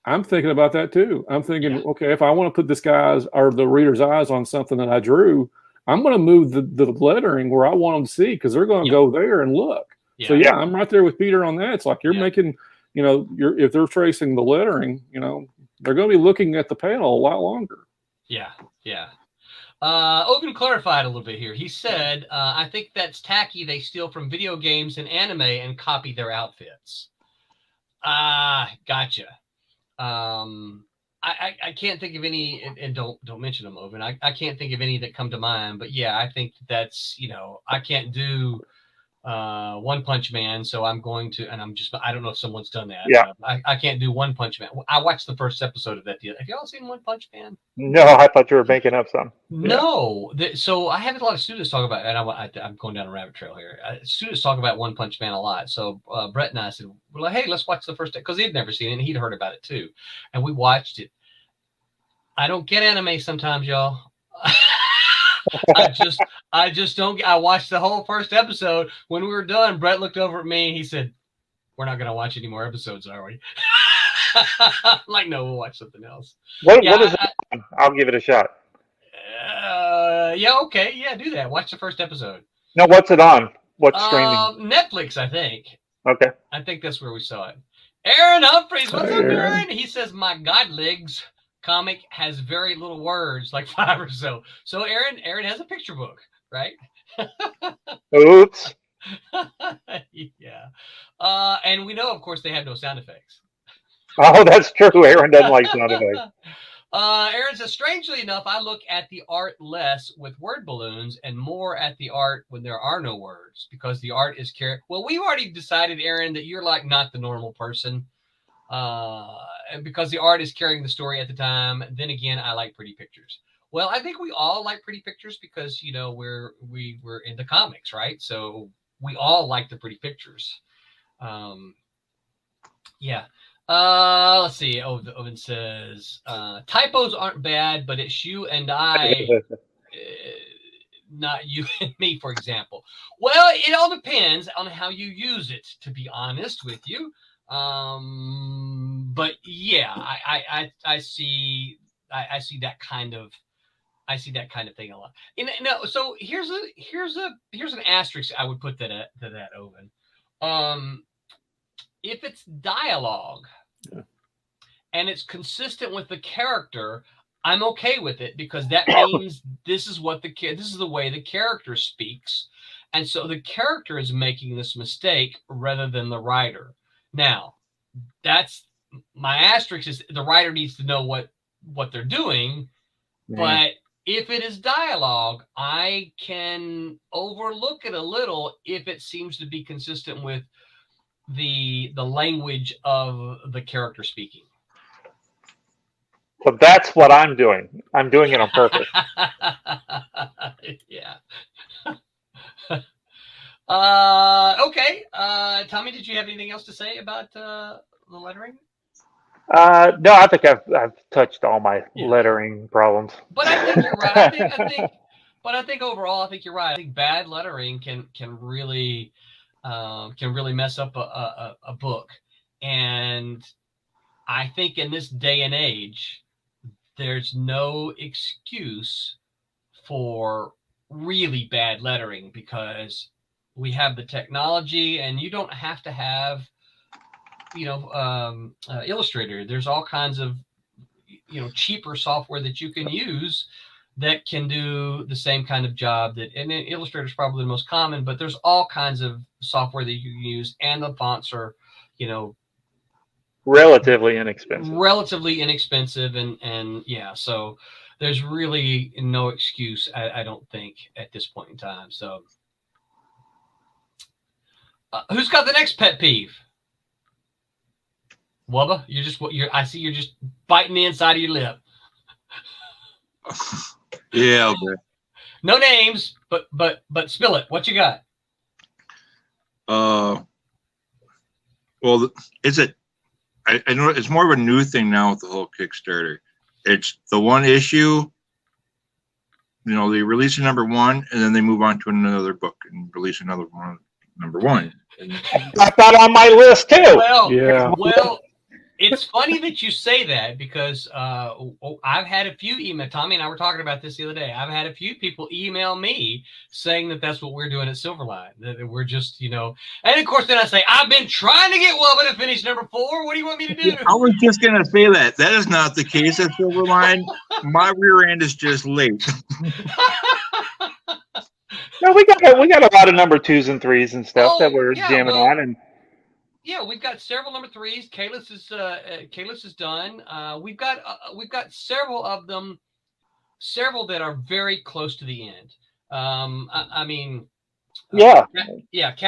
I'm thinking about that too. I'm thinking, okay, if I want to put this guy's or the reader's eyes on something that I drew, I'm going to move the lettering where I want them to see, because they're going to go there and look. Yeah. So I'm right there with Peter on that. It's like you're making, if they're tracing the lettering, they're going to be looking at the panel a lot longer. Yeah. Yeah. Open clarified a little bit here. He said, I think that's tacky. They steal from video games and anime and copy their outfits. Gotcha. I can't think of any, and don't mention them, Oven. I can't think of any that come to mind, but yeah, I think that's, I can't do One Punch Man, so I'm going to, and I don't know if someone's done that. Yeah. I can't do One Punch Man. I watched the first episode of that deal. Have y'all seen One Punch Man? No, I thought you were making up some. No. So I have a lot of students talk about, and I'm going down a rabbit trail here. Students talk about One Punch Man a lot. So Brett and I said, well, hey, let's watch the first, because he'd never seen it, and he'd heard about it too. And we watched it. I don't get anime sometimes, y'all. I just don't. I watched the whole first episode. When we were done, Brett looked over at me and he said, "We're not going to watch any more episodes, are we?" I'm like, no, we'll watch something else. What is it? I'll give it a shot. Yeah, okay, yeah, do that. Watch the first episode. No, what's it on? What's streaming? Netflix, I think. Okay. I think that's where we saw it. Aaron Humphreys, what's up, Aaron? He says, "My God, legs." Comic has very little words, like 5 or so. So Aaron has a picture book, right? Oops. Yeah. And we know, of course, they have no sound effects. Oh, that's true. Aaron doesn't like sound effects. Aaron says, strangely enough, I look at the art less with word balloons and more at the art when there are no words, because the art is Well, we've already decided, Aaron, that you're like not the normal person. And because the art is carrying the story at the time. Then again, I like pretty pictures. Well, I think we all like pretty pictures because we're into comics, right? So we all like the pretty pictures. Yeah. Let's see. Owen says typos aren't bad, but it's you and I, not you and me, for example. Well, it all depends on how you use it, to be honest with you. But yeah, I see that kind of thing a lot. So here's an asterisk I would put to that, Owen. If it's dialogue and it's consistent with the character, I'm okay with it, because that means this is the way the character speaks, and so the character is making this mistake rather than the writer. Now, that's my asterisk, is the writer needs to know what they're doing. But if it is dialogue, I can overlook it a little if it seems to be consistent with the language of the character speaking. But that's what I'm doing. I'm doing it on purpose. Yeah. Okay. Tommy, did you have anything else to say about the lettering? No, I think I've touched all my lettering problems. But I think you're right. I think overall, I think you're right. I think bad lettering can really mess up a book. And I think in this day and age, there's no excuse for really bad lettering, because we have the technology, and you don't have to have, Illustrator. There's all kinds of, cheaper software that you can use that can do the same kind of job and Illustrator is probably the most common, but there's all kinds of software that you can use, and the fonts are, relatively inexpensive. And yeah, so there's really no excuse, I don't think, at this point in time. So who's got the next pet peeve? Wubba, I see you're just biting the inside of your lip. Yeah, okay. No names, but spill it. What you got? Well, I know it's more of a new thing now with the whole Kickstarter. It's the one issue. They release a number 1, and then they move on to another book and release another one, number 1. Got that on my list too. Well, it's funny that you say that because I've had a few email. Tommy and I were talking about this the other day. I've had a few people email me saying that that's what we're doing at Silverline. That we're just, and of course then I say, I've been trying to get Wubba to finish number 4. What do you want me to do? I was just going to say that. That is not the case at Silverline. My rear end is just late. No, we got a lot of number 2s and 3s and stuff that we're jamming on, and yeah, we've got several number 3s. Kalis is done. We've got several of them, several that are very close to the end. Cat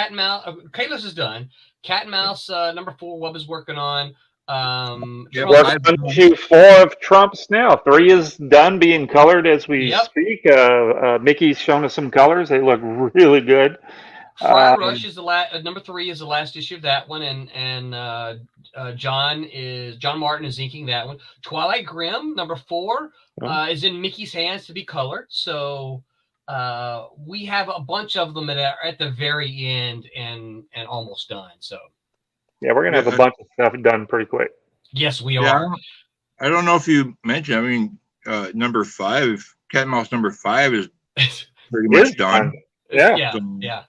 and Mouse. Kalis is done. Cat and Mouse number 4. Wub is working on. We're on issue 4 of Trump's now. 3 is done being colored as we speak. Mickey's shown us some colors. They look really good. Fire Rush is the last. Number 3 is the last issue of that one, and John Martin is inking that one. Twilight Grim number 4 is in Mickey's hands to be colored. So we have a bunch of them that are at the very end and almost done. So. Yeah, we're gonna have a bunch of stuff done pretty quick. Yes, we are. I don't know if you mentioned. Number 5, Cat and Mouse number 5 is pretty much done. Yeah.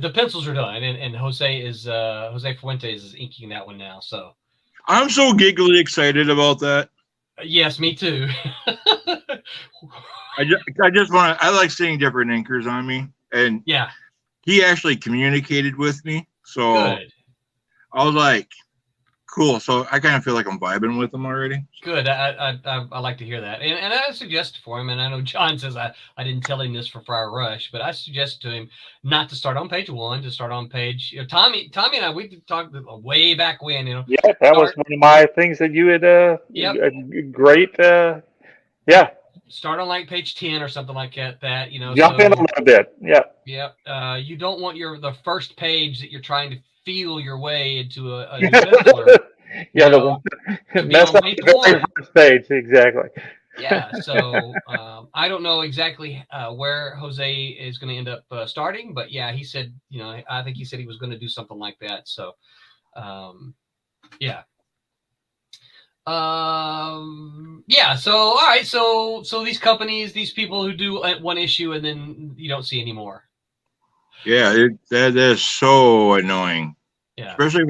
The pencils are done, and Jose Fuentes is inking that one now. So I'm so giggly excited about that. Yes, me too. I just want to. I like seeing different inkers on me, and he actually communicated with me, so. Good. I was like, cool. So I kind of feel like I'm vibing with him already. Good. I like to hear that. And I suggested for him, and I know John says I didn't tell him this for Fire Rush, but I suggested to him not to start on page 1, to start on page. Tommy and I, we talked way back when. Yeah, that was one of my things that you had. Great. Start on like page 10 or something like that. Jump in a little bit. Yep. You don't want the first page that you're trying to feel your way into a new penciler. Mess up the very first page, exactly. Yeah, so I don't know exactly where Jose is going to end up starting, but yeah, he said, I think he said he was going to do something like that. So, So all right, so these companies, these people who do one issue and then you don't see anymore. Yeah, that is so annoying. Yeah. Especially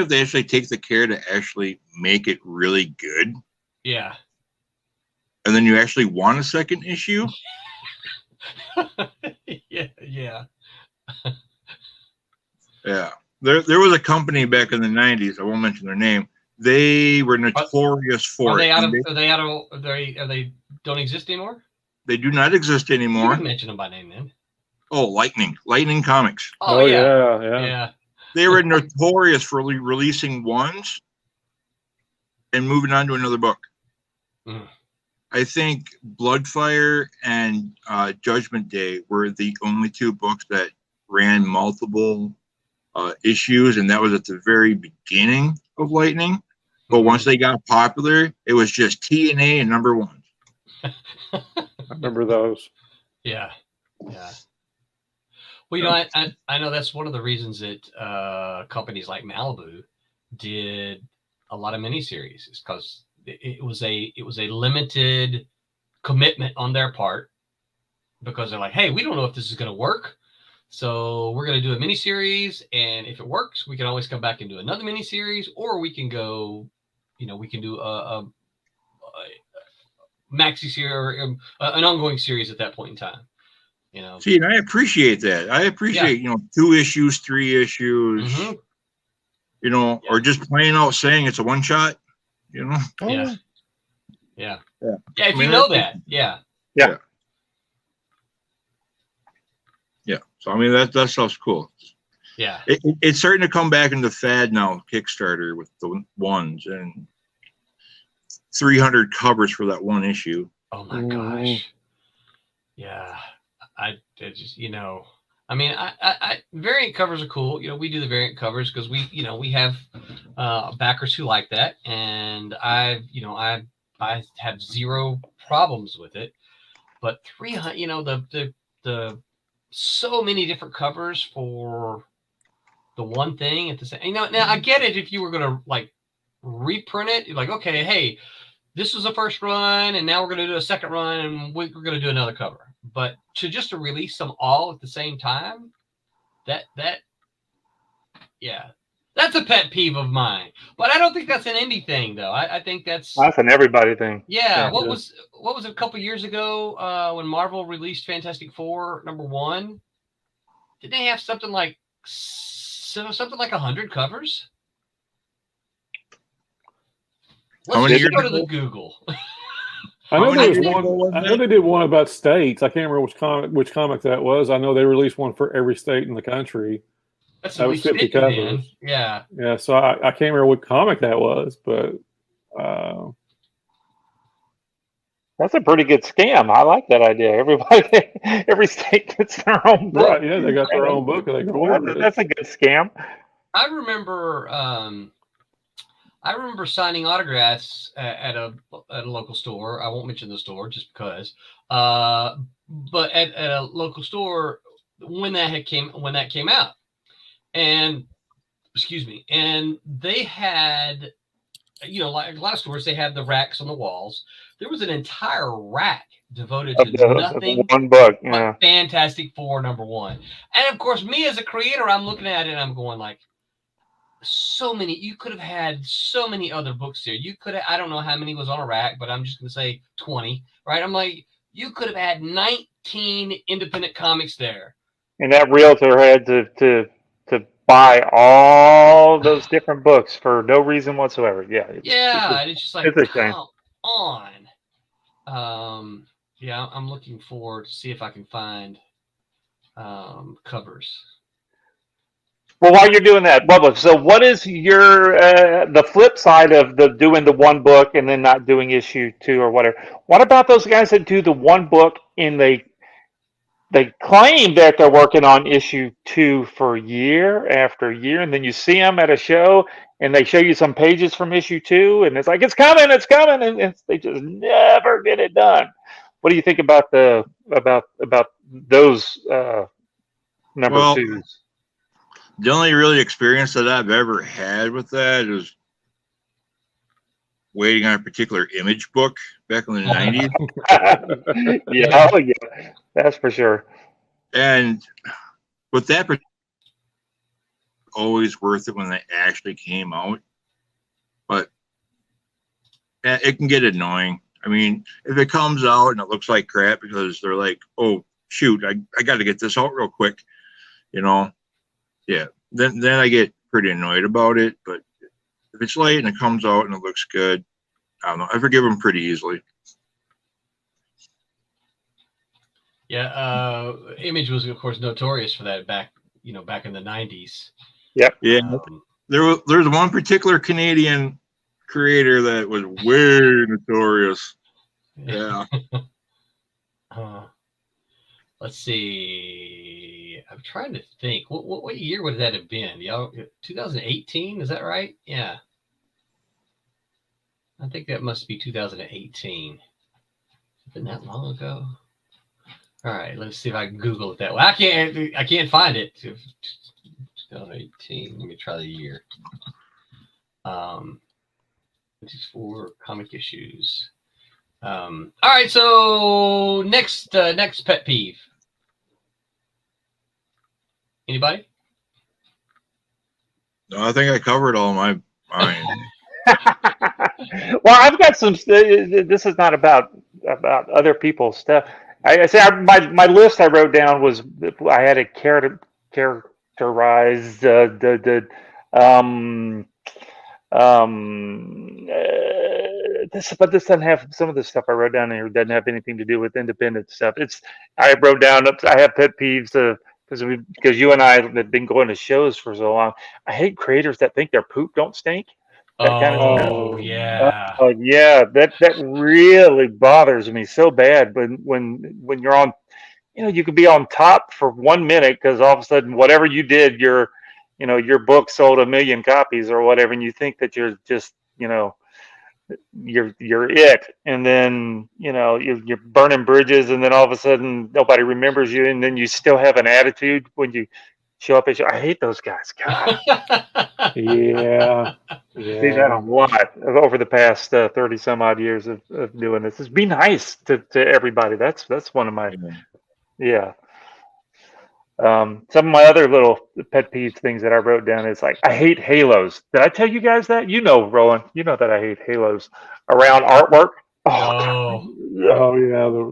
if they actually take the care to actually make it really good. Yeah. And then you actually want a second issue. Yeah. Yeah. There was a company back in the 90s. I won't mention their name. They were notorious for it. They don't exist anymore? They do not exist anymore. You can mention them by name then. Oh, Lightning Comics. Oh yeah. They were notorious for releasing ones and moving on to another book. Mm. I think Bloodfire and Judgment Day were the only 2 books that ran multiple issues, and that was at the very beginning of Lightning. But once they got popular, it was just TNA and number 1. I remember those. Yeah. Well, I know that's one of the reasons that companies like Malibu did a lot of miniseries, is because it was a limited commitment on their part, because they're like, hey, we don't know if this is going to work, so we're going to do a miniseries, and if it works, we can always come back and do another miniseries, or we can go, we can do a maxi series or an ongoing series at that point in time. See, and I appreciate that. I appreciate, 2 issues, 3 issues, or just plain out saying it's a one shot, Yeah. If you know that. Yeah. So, that stuff's cool. Yeah. It's starting to come back into fad now, Kickstarter, with the ones and 300 covers for that one issue. Oh my gosh. Yeah. I just, variant covers are cool. We do the variant covers because we have backers who like that, and I have zero problems with it. But 300, the so many different covers for the one thing at the same. Now I get it if you were gonna like reprint it, like, okay, hey, this was the first run, and now we're gonna do a second run, and we're gonna do another cover. But to release them all at the same time, yeah, that's a pet peeve of mine. But I don't think that's an indie thing, though. I think that's an everybody thing. Yeah. What was it a couple years ago when Marvel released Fantastic Four #1? Did they have something like 100 covers? Let's just go to the Google. I know there was one. I know they did one about states. I can't remember which comic that was. I know they released one for every state in the country. That was 50 covers. Yeah. Yeah. So I can't remember what comic that was, but that's a pretty good scam. I like that idea. Every state gets their own book. Right, yeah, they got their own book, and they can order it. That's a good scam. I remember signing autographs at a local store. I won't mention the store just because. But at a local store when that came out, and and they had, like a lot of stores, they had the racks on the walls. There was an entire rack devoted to nothing one book, but Fantastic Four #1. And of course, me as a creator, I'm looking at it and I'm going like, so many. You could have had so many other books there. You could have, I don't know how many was on a rack, but I'm just going to say 20, right? I'm like, you could have had 19 independent comics there. And that realtor had to buy all those different books for no reason whatsoever. Yeah. It's just like, come on. Yeah, I'm looking forward to see if I can find covers. Well, while you're doing that, Bubba, so what is your the flip side of doing the one book and then not doing issue 2 or whatever? What about those guys that do the one book and they claim that they're working on issue 2 for year after year, and then you see them at a show and they show you some pages from issue 2, and it's like, it's coming, and they just never get it done. What do you think about about those number 2s? The only really experience that I've ever had with that is waiting on a particular image book back in the 90s. Yeah, that's for sure. And with that, always worth it when they actually came out. But it can get annoying. I mean, if it comes out and it looks like crap because they're like, oh, shoot, I got to get this out real quick, yeah, then I get pretty annoyed about it. But if it's late and it comes out and it looks good, I don't know. I forgive them pretty easily. Yeah, Image was of course notorious for that back in the 90s. Yep. Yeah. There's one particular Canadian creator that was way notorious. Yeah. Let's see. I'm trying to think. What year would that have been? 2018, is that right? Yeah. I think that must be 2018. Has it been that long ago? All right, let's see if I can Google it that way. I can't find it. 2018. Let me try the year. 24 comic issues. All right, so next pet peeve. Anybody? No, I think I covered all mine. Well, I've got some. This is not about other people's stuff. I say my list I wrote down was I had it characterized but this doesn't have, some of the stuff I wrote down here doesn't have anything to do with independent stuff. I wrote down, I have pet peeves because you and I have been going to shows for so long. I hate creators that think their poop don't stink. Yeah. Yeah, that really bothers me so bad. When you're on, you could be on top for 1 minute because all of a sudden whatever you did, your book sold 1 million copies or whatever, and you think that you're just you're it, and then you're burning bridges, and then all of a sudden nobody remembers you, and then you still have an attitude when you show up at I hate those guys. God. Yeah. See that a lot over the past 30 some odd years of doing this. Just be nice to everybody. That's one of my some of my other little pet peeves things that I wrote down is like, I hate halos. Did I tell you guys that? Roland, you know that I hate halos around artwork. Oh,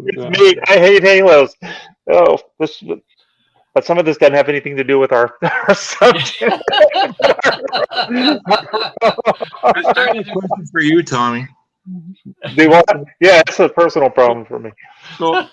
It's me. I hate halos. Oh, but some of this doesn't have anything to do with our subject. I have a question for you, Tommy. Do what? Yeah, it's a personal problem for me. So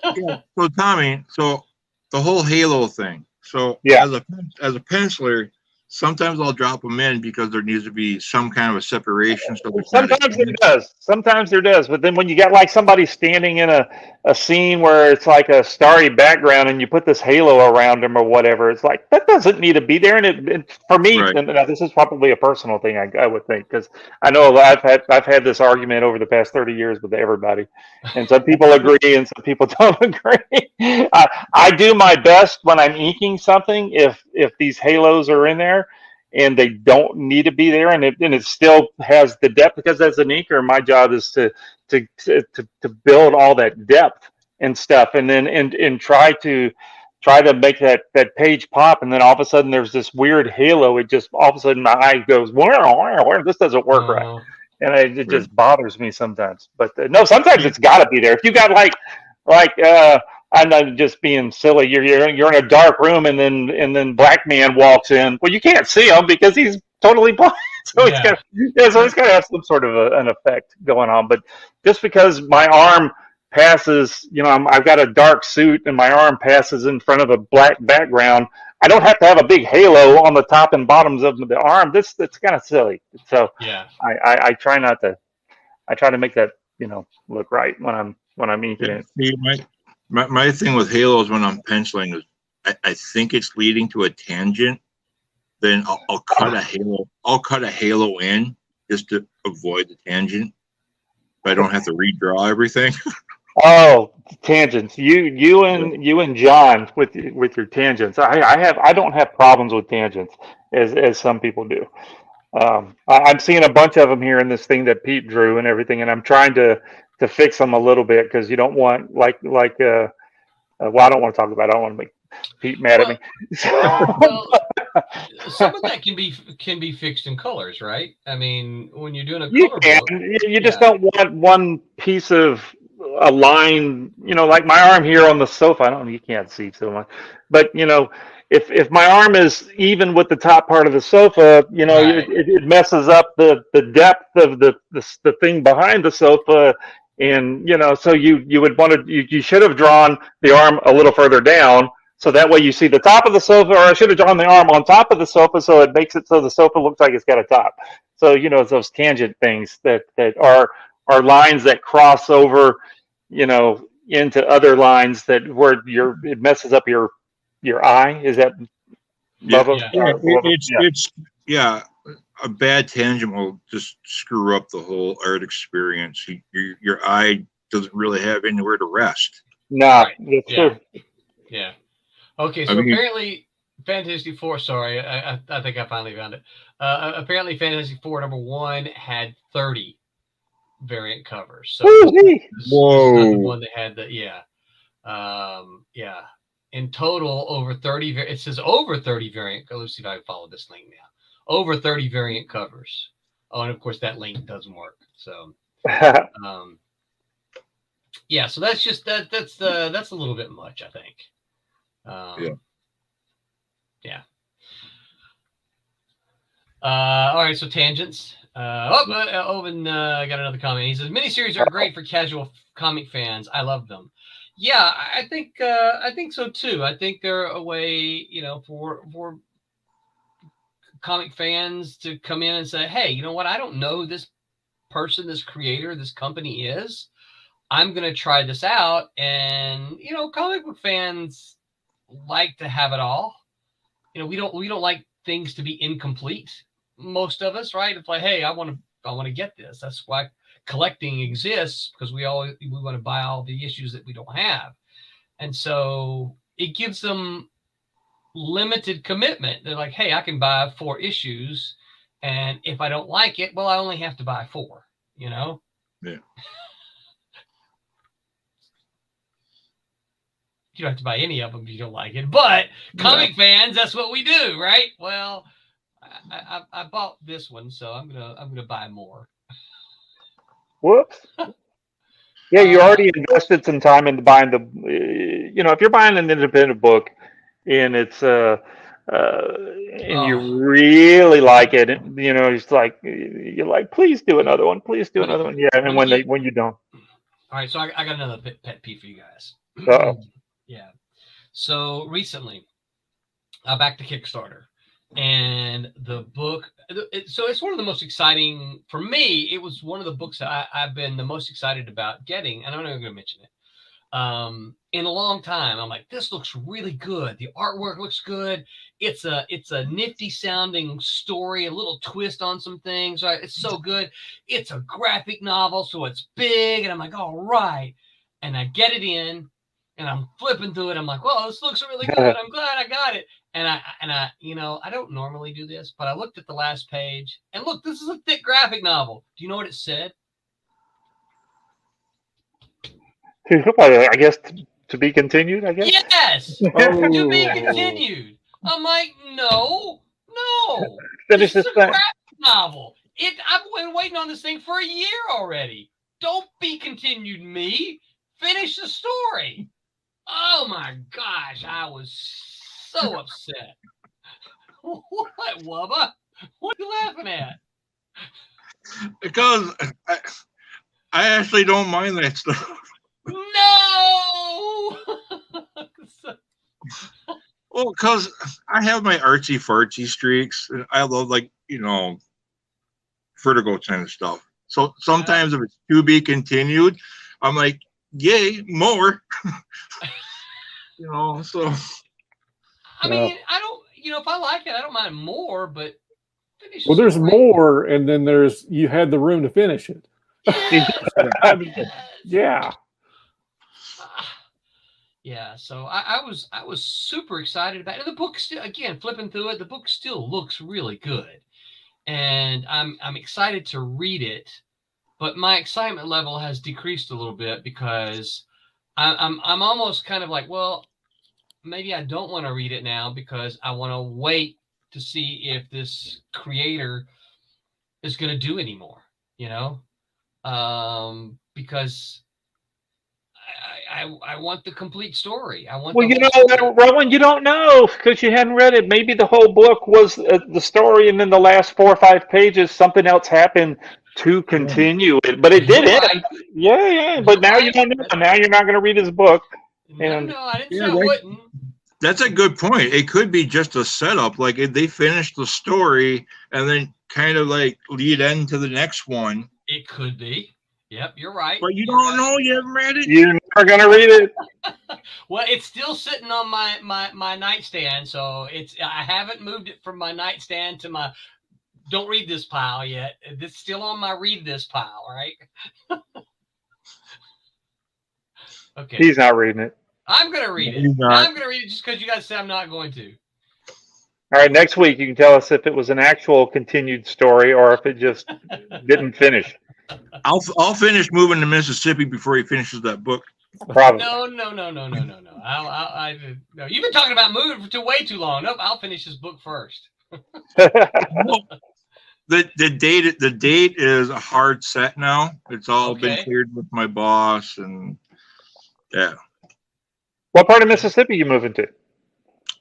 Tommy, so the whole halo thing. So as a penciler, sometimes I'll drop them in because there needs to be some kind of a separation. So sometimes there does. Sometimes there does. But then when you got like somebody standing in a scene where it's like a starry background and you put this halo around them or whatever, it's like that doesn't need to be there. And it for me, and now this is probably a personal thing, I would think, because I know I've had this argument over the past 30 years with everybody, and some people agree and some people don't agree. I do my best when I'm inking something if these halos are in there and they don't need to be there, and it still has the depth, because as an inker, my job is to build all that depth and stuff, and then and try to make that page pop, and then all of a sudden there's this weird halo. It just all of a sudden my eye goes, where this doesn't work right, and it just bothers me sometimes. But no, sometimes it's got to be there. If you got like I'm not just being silly. You're in a dark room, and then Black Man walks in. Well, you can't see him because he's totally blind. So it's got to have some sort of an effect going on. But just because my arm passes, I've got a dark suit and my arm passes in front of a black background, I don't have to have a big halo on the top and bottoms of the arm. That's kind of silly. So I try not to. I try to make that look right when I'm inking it. My thing with halos when I'm penciling is I think it's leading to a tangent. Then I'll cut a halo. I'll cut a halo in just to avoid the tangent, but I don't have to redraw everything. Oh, tangents! You and John with your tangents. I don't have problems with tangents as some people do. I'm seeing a bunch of them here in this thing that Pete drew and everything, and I'm trying to fix them a little bit, because you don't want well, I don't want to talk about it. I don't want to make Pete mad at me. Well, some of that can be fixed in colors, right? I mean, when you're doing a color book, you just don't want one piece of a line, like my arm here on the sofa. You can't see so much, but if my arm is even with the top part of the sofa, it messes up the depth of the thing behind the sofa. And so you would want to, you should have drawn the arm a little further down, so that way you see the top of the sofa, or I should have drawn the arm on top of the sofa, so it makes it so the sofa looks like it's got a top. So it's those tangent things that are lines that cross over, into other lines that where it messes up your eye. Is that Bubba? A bad tangent will just screw up the whole art experience. Your eye doesn't really have anywhere to rest. No, it's true. Yeah. Okay, so apparently Fantasy 4, sorry, I think I finally found it. Apparently Fantasy 4 #1 had 30 variant covers. So this is the one that had in total over 30. It says over 30 variant. Let's see if I can follow this link now. Over 30 variant covers. Oh, and of course that link doesn't work. So, so that's just that's a little bit much, I think. All right, so tangents. Owen got another comment. He says miniseries are great for casual comic fans. I love them. Yeah, I think so too. I think they're a way, for comic fans to come in and say, hey, you know what? I don't know who this person, this creator, this company is. I'm going to try this out. And, comic book fans like to have it all. We don't like things to be incomplete. Most of us, right? It's like, hey, I want to get this. That's why collecting exists because we want to buy all the issues that we don't have. And so it gives them limited commitment. They're like, hey, I can buy 4 issues, and if I don't like it, well, I only have to buy 4, you know? Yeah. You don't have to buy any of them if you don't like it, but comic fans, that's what we do, right? Well, I bought this one, so I'm gonna buy more. Whoops. Yeah, you already invested some time into buying the. If you're buying an independent book, and it's and you really like it, it's like you're like, please do another one, please do another one. Yeah, and when you don't. All right, so I got another pet peeve for you guys. Uh-oh. Yeah. So recently, I backed to Kickstarter, and the book. So it's one of the most exciting for me. It was one of the books that I've been the most excited about getting, and I'm not even going to mention it. In a long time, I'm like, this looks really good. The artwork looks good. It's a nifty sounding story, a little twist on some things. Right? It's so good. It's a graphic novel, so it's big, and I'm like, all right. And I get it in. And I'm flipping through it. I'm like, well, this looks really good. I'm glad I got it. And I, I don't normally do this, but I looked at the last page, and look, this is a thick graphic novel. Do you know what it said? I guess to be continued. I guess. Yes, to be continued. I'm like, no. Finish this is a thing. graphic novel. I've been waiting on this thing for a year already. Don't be continued, me. Finish the story. Oh my gosh, I was so upset. What, Wubba? What are you laughing at? Because I actually don't mind that stuff. No! Well, because I have my artsy fartsy streaks. I love, Vertigo kind of stuff. So sometimes if it's to be continued, I'm like, yay, more. So. I mean, I don't, if I like it, I don't mind more, but finish. Well, there's more, and then you had the room to finish it. Yeah. Yeah, so I was super excited about it. And the book still, again, flipping through it, the book still looks really good, and I'm excited to read it. But my excitement level has decreased a little bit because I'm almost kind of like, well, maybe I don't want to read it now because I want to wait to see if this creator is going to do any more, because I want the complete story. I want. Well, Rowan, you don't know because you hadn't read it. Maybe the whole book was the story, and then the last 4 or 5 pages, something else happened to continue it. But it did end. Right. Yeah. But now you don't know. Now you're not going to read his book. No, I didn't say I wouldn't. That's a good point. It could be just a setup. Like if they finish the story and then kind of like lead into the next one. It could be. Yep, you're right. But you don't know. You haven't read it. You're never going to read it. Well, it's still sitting on my nightstand, so I haven't moved it from my nightstand to my don't read this pile yet. It's still on my read this pile, right? Okay. He's not reading it. I'm going to read it. I'm going to read it just because you guys said I'm not going to. All right, next week you can tell us if it was an actual continued story or if it just didn't finish. I'll finish moving to Mississippi before he finishes that book. Probably. No. You've been talking about moving for way too long. Nope, I'll finish this book first. The date is a hard set now. It's all been cleared with my boss, and yeah. What part of Mississippi you moving to?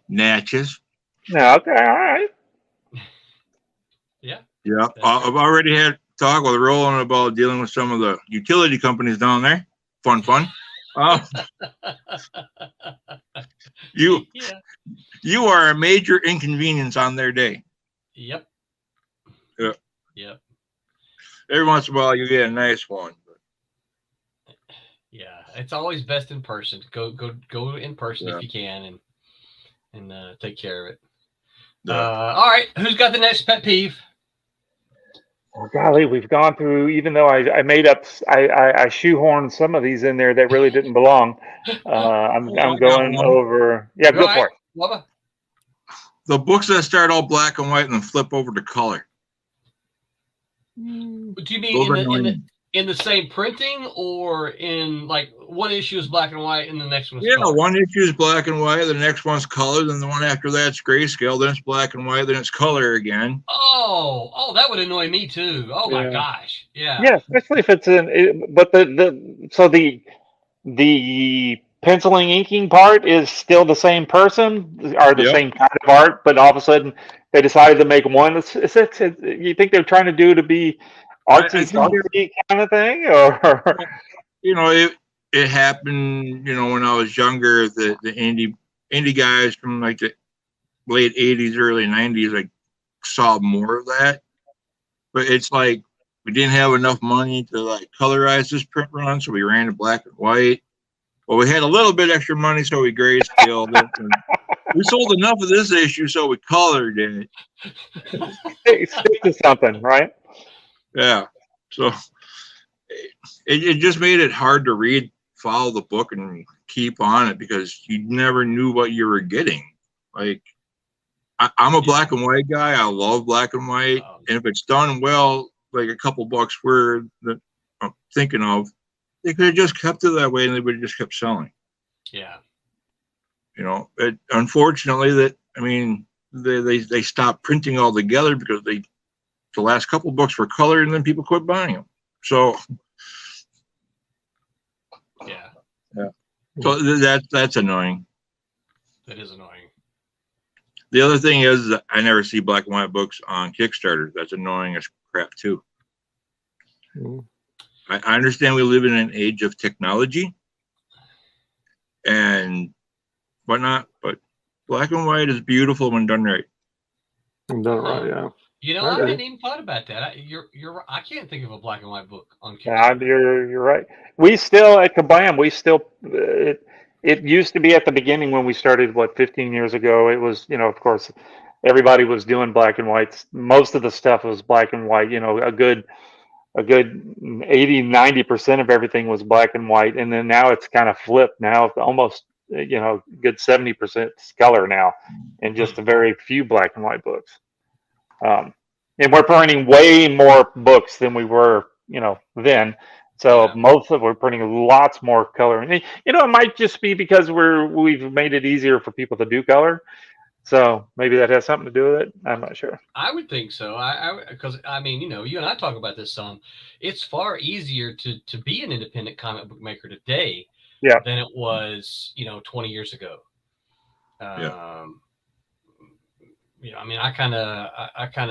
Natchez. No, okay, all right. Yeah. I've already had talk with Roland about dealing with some of the utility companies down there. Fun. You are a major inconvenience on their day. Yep. Every once in a while you get a nice one. Yeah, it's always best in person. Go in person if you can and take care of it. All right, who's got the next pet peeve? Oh, golly, we've gone through. Even though I made up, I shoehorned some of these in there that really didn't belong. I'm I got going one. over. Yeah, go for it. Bubba. The books that start all black and white and then flip over to color. Do you mean in the same printing, or in like one issue is black and white and the next one is color? One issue is black and white, the next one's color, then the one after that's grayscale, then it's black and white, then it's color again. Oh, that would annoy me too. Oh my gosh, yeah. Yeah, especially if it's but the penciling inking part is still the same person or the same kind of art, but all of a sudden they decided to make one. You think they're trying to do to be artsy kind of thing, or it happened. When I was younger, the indie guys from like the late '80s, early '90s, I saw more of that. But it's like we didn't have enough money to like colorize this print run, so we ran to black and white. Well, we had a little bit extra money, so we grayscaled it. And we sold enough of this issue, so we colored it. Stick to something, right? Yeah. So it just made it hard to read, follow the book, and keep on it because you never knew what you were getting. Like, I'm a black and white guy. I love black and white. And if it's done well, like a couple bucks worth that I'm thinking of, they could have just kept it that way and they would have just kept selling. Yeah. Unfortunately, they stopped printing altogether because the last couple books were colored and then people quit buying them. So, yeah. So that's annoying. That is annoying. The other thing is that I never see black and white books on Kickstarter. That's annoying as crap too. I understand we live in an age of technology and whatnot, but black and white is beautiful when done right. Done right, yeah. I hadn't even thought about that. I can't think of a black and white book on Kickstarter. You're right. We still at Kablam. It used to be at the beginning when we started 15 years ago. It was of course everybody was doing black and whites. Most of the stuff was black and white. A good 80-90% of everything was black and white, and then now it's kind of flipped. Now it's almost good 70% color now, and just a very few black and white books. And we're printing way more books than we were then. So we're printing lots more color, and it might just be because we've made it easier for people to do color. So maybe that has something to do with it. I'm not sure. I would think so. Because you and I talk about this some. It's far easier to be an independent comic book maker today than it was 20 years ago. I kind of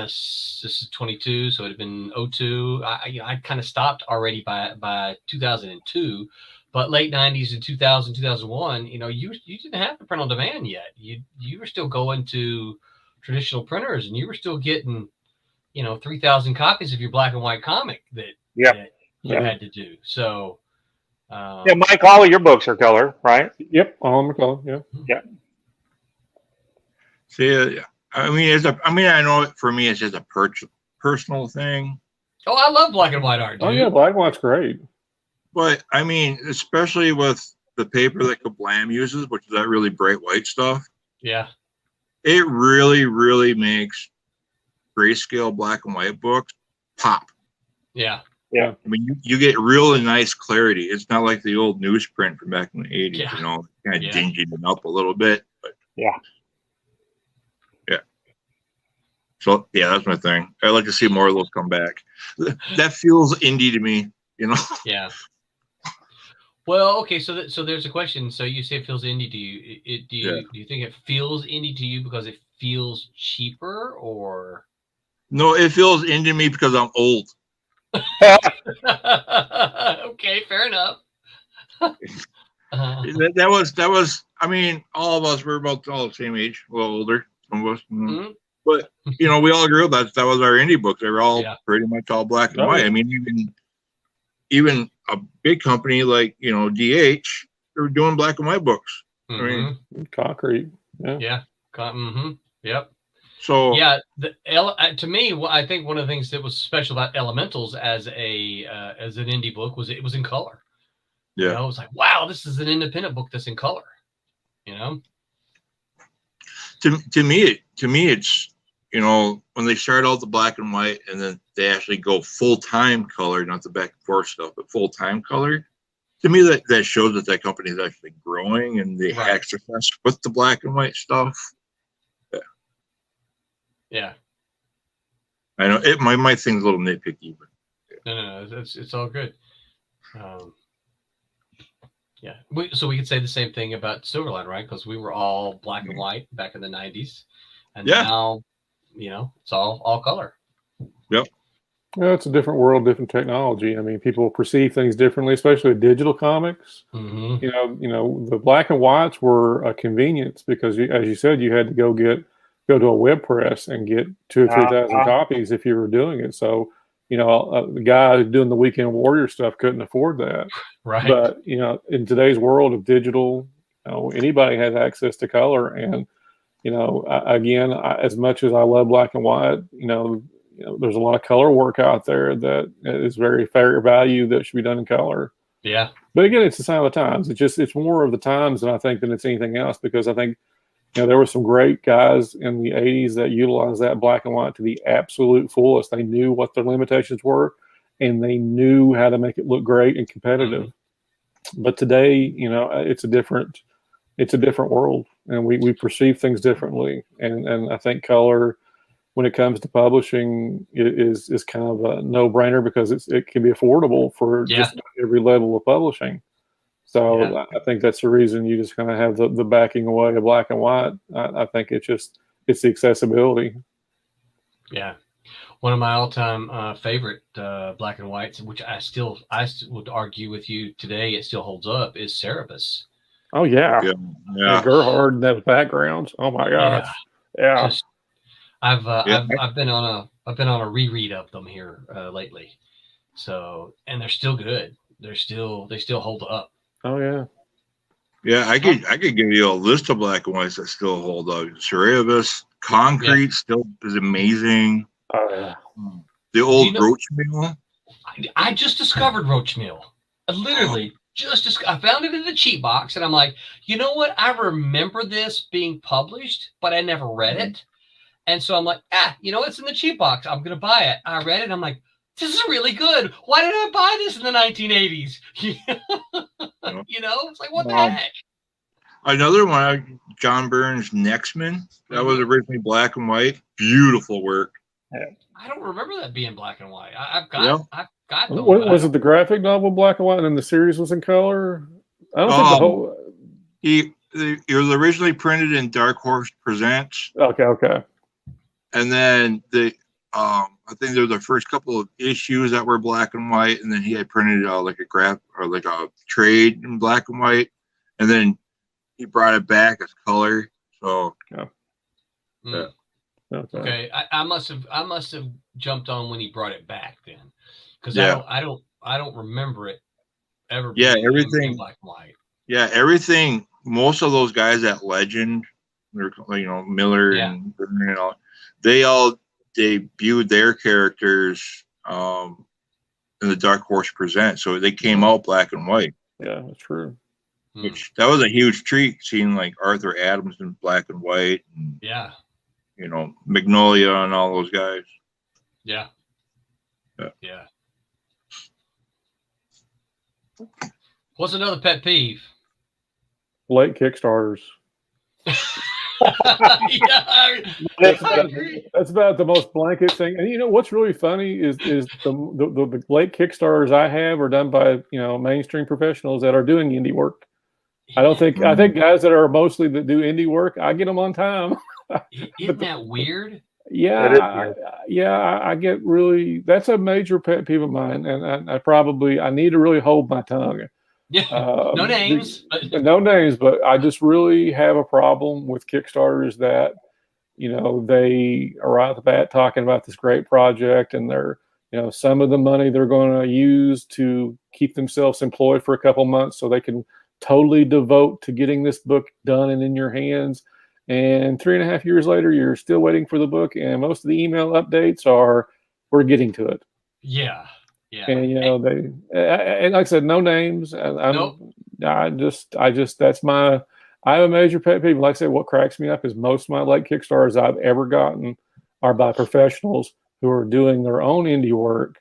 this is 22, so it'd have been 02. I kind of stopped already by 2002. But late 90s and 2000, 2001, you didn't have the print on demand yet. You were still going to traditional printers, and you were still getting, 3,000 copies of your black and white comic that you had to do. So, Mike, all of your books are color, right? Yep, all of them are color. Yeah. See, I know for me it's just a personal thing. Oh, I love black and white art. Dude. Oh yeah, black and white's great. But especially with the paper that Kablam uses, which is that really bright white stuff. Yeah. It really, really makes grayscale black and white books pop. Yeah. Yeah. You get really nice clarity. It's not like the old newsprint from back in the 80s, kind of dinging it up a little bit. But yeah. So that's my thing. I'd like to see more of those come back. That feels indie to me, Yeah. Well, okay, so there's a question. So you say it feels indie to you. Do you think it feels indie to you because it feels cheaper, or? No, it feels indie to me because I'm old. Okay, fair enough. That was. All of us were about all the same age, a little older, some of us. Mm-hmm. But we all grew up. That was our indie books. They were all pretty much all black and white. Even a big company like DH, they were doing black and white books. Concrete. Yeah. Yep. So yeah, to me, I think one of the things that was special about Elementals as an indie book was it was in color. Yeah, you know, it was like, wow, this is an independent book that's in color. You know, to me, it's, you know, when they start out the black and white and then they actually go full time color, not the back and forth stuff, but full time color. To me, that shows that that company is actually growing and they had success with the black and white stuff. Yeah. I know it. My thing's a little nitpicky, but no, it's all good. Yeah. So we could say the same thing about Silverline, right? Because we were all black and white back in the 90s, and now, you know, it's all color. Yep. Well, it's a different world, different technology. I mean, people perceive things differently, especially with digital comics. Mm-hmm. You know, the black and whites were a convenience because, as you said, you had to go to a web press and get 2,000 or 3,000 copies if you were doing it. So, you know, the guy doing the Weekend Warrior stuff couldn't afford that. Right. But, you know, in today's world of digital, you know, anybody has access to color. And, you know, again, as much as I love black and white, you know, there's a lot of color work out there that is very fair value that should be done in color. Yeah. But again, it's the sign of the times. It's more of the times than I think than it's anything else, because I think, you know, there were some great guys in the 80s that utilized that black and white to the absolute fullest. They knew what their limitations were, and they knew how to make it look great and competitive. Mm-hmm. But today, you know, it's a different world, and we perceive things differently. And I think color, when it comes to publishing, is kind of a no-brainer because it can be affordable for just every level of publishing. So I think that's the reason you just kind of have the backing away of black and white. I think it's the accessibility. Yeah. One of my all-time favorite black and whites, which I would argue with you today, it still holds up, is Cerebus. Oh yeah. Gerhard and those backgrounds. Oh my gosh. Yeah. Just, I've been on a reread of them here lately. So, and they're still good. They still hold up. Oh yeah. Yeah, I could give you a list of black and whites that still hold up. Cerebus, Concrete still is amazing. Oh yeah. The old Roach Meal. I just discovered Roach Meal. I literally I found it in the cheap box, and I'm like, you know what? I remember this being published, but I never read it. And so I'm like, you know, it's in the cheap box. I'm gonna buy it. I read it. And I'm like, this is really good. Why did I buy this in the 1980s? You know, it's like, what the heck? Another one, John Byrne's Nextman. That was originally black and white. Beautiful work. I don't remember that being black and white. I've got them. Was it the graphic novel black and white and then the series was in color? I don't think the whole. It was originally printed in Dark Horse Presents. Okay. And then I think there were the first couple of issues that were black and white, and then he had printed like a graph or like a trade in black and white, and then he brought it back as color. So okay, I must have jumped on when he brought it back then, because I don't remember it ever. Everything black and white. Yeah, everything. Most of those guys at Legend, they're, you know, Miller and Byrne and all, they all debuted their characters in the Dark Horse Present, so they came out black and white. Yeah, that's true. Which that was a huge treat, seeing like Arthur Adams in black and white. And, you know, Magnolia and all those guys. Yeah. What's another pet peeve? Late Kickstarters. That's about the most blanket thing. And you know what's really funny is the late Kickstarters I have are done by, you know, mainstream professionals that are doing indie work. I think guys that are mostly that do indie work, I get them on time. Isn't that weird? Yeah, I get really. That's a major pet peeve of mine, and I need to really hold my tongue. Yeah, no names. No names, but I just really have a problem with Kickstarters that, you know, they are right at the bat talking about this great project, and they're, you know, some of the money they're going to use to keep themselves employed for a couple months so they can totally devote to getting this book done and in your hands. and 3.5 years later, you're still waiting for the book, and most of the email updates are, we're getting to it. Yeah. And you know, and like I said, no names. Nope. I have a major pet peeve. Like I said, what cracks me up is most of my like Kickstarters I've ever gotten are by professionals who are doing their own indie work,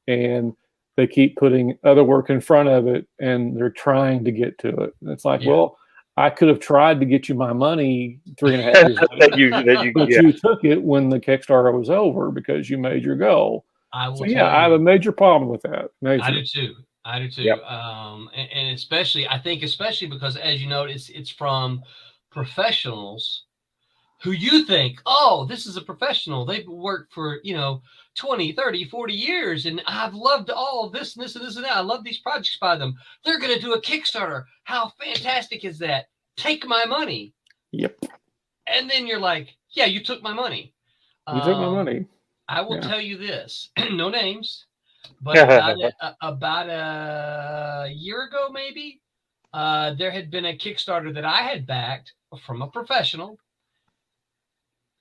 and they keep putting other work in front of it, and they're trying to get to it. And it's like, well, I could have tried to get you my money 3.5 years later, but you took it when the Kickstarter was over because you made your goal. I have a major problem with that. I do too. Yep. And especially because, as you know, it's from professionals who you think, oh, this is a professional. They've worked for, 20, 30, 40 years, and I've loved all of this and this and this and that. I love these projects by them. They're going to do a Kickstarter. How fantastic is that? Take my money. Yep. And then you're like, yeah, you took my money. You took my money. I will tell you this, no names, but about a year ago, maybe, there had been a Kickstarter that I had backed from a professional.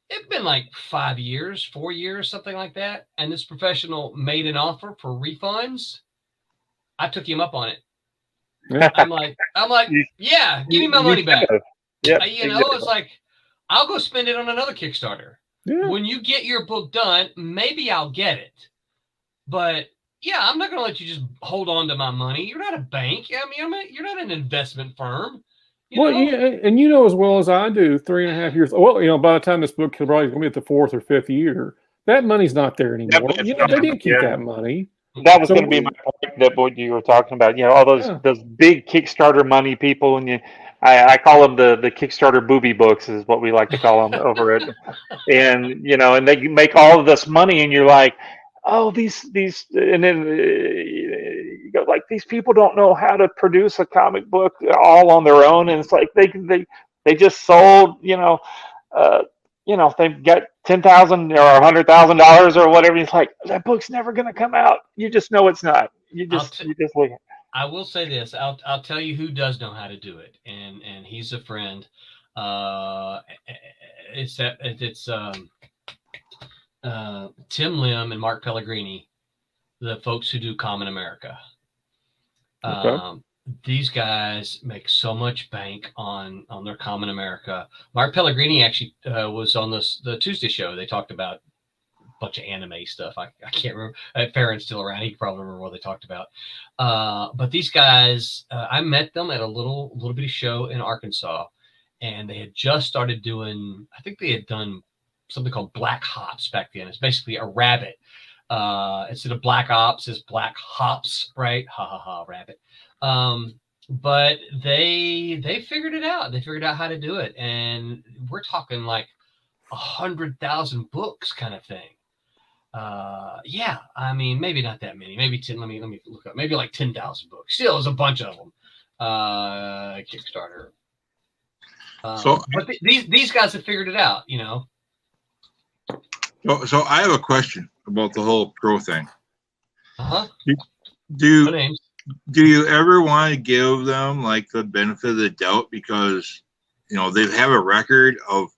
It'd been like 5 years, 4 years, something like that. And this professional made an offer for refunds. I took him up on it. I'm like, yeah, give me my money back. Yep, it's like, I'll go spend it on another Kickstarter. Yeah. When you get your book done, maybe I'll get it. But yeah, I'm not going to let you just hold on to my money. You're not a bank. I mean, you're not an investment firm. Yeah, and you know as well as I do, 3.5 years. Well, by the time this book is probably going to be at the 4th or 5th year, that money's not there anymore. They didn't keep that money. That was going to be my point. That what you were talking about. All those big Kickstarter money people, and I call them the Kickstarter booby books, is what we like to call them over it. And and they make all of this money, and you're like, oh, these, and then you go like, these people don't know how to produce a comic book all on their own, and it's like they just sold, they've got $10,000 or $100,000 or whatever. It's like, that book's never going to come out. You just know it's not. You just look at it. I will say this. I'll tell you who does know how to do it, and he's a friend. It's Tim Lim and Mark Pellegrini, the folks who do Common America. Okay. These guys make so much bank on their Common America. Mark Pellegrini actually was on the Tuesday show. They talked about a bunch of anime stuff. I can't remember. Farron's still around. He can probably remember what they talked about. But these guys, I met them at a little bitty show in Arkansas, and they had just started doing, I think they had done something called Black Hops back then. It's basically a rabbit. Instead of Black Ops, it's Black Hops, right? Ha ha ha, rabbit. But they figured it out. They figured out how to do it, and we're talking like 100,000 books kind of thing. Yeah, I mean, maybe not that many. Maybe 10. Let me look up. Maybe like 10,000 books. Still, there's a bunch of them. Kickstarter. But these guys have figured it out. So I have a question about the whole pro thing. No names. Do you ever want to give them like the benefit of the doubt because they have a record of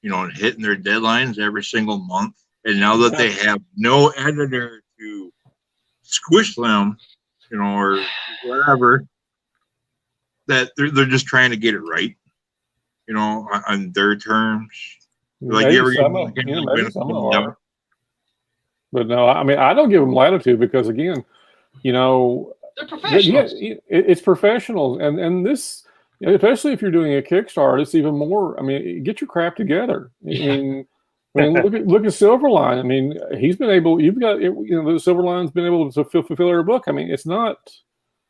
hitting their deadlines every single month, and now that they have no editor to squish them, or whatever, that they're just trying to get it right, on their terms. Like maybe you ever some of them are. But no, I mean, I don't give them latitude because again, they're professionals. It's professionals, and this, especially if you're doing a Kickstarter, it's even more. I mean, get your crap together. Yeah. Look at Silverline. I mean, he's been able. You've got the Silverline's been able to fulfill their book. I mean, it's not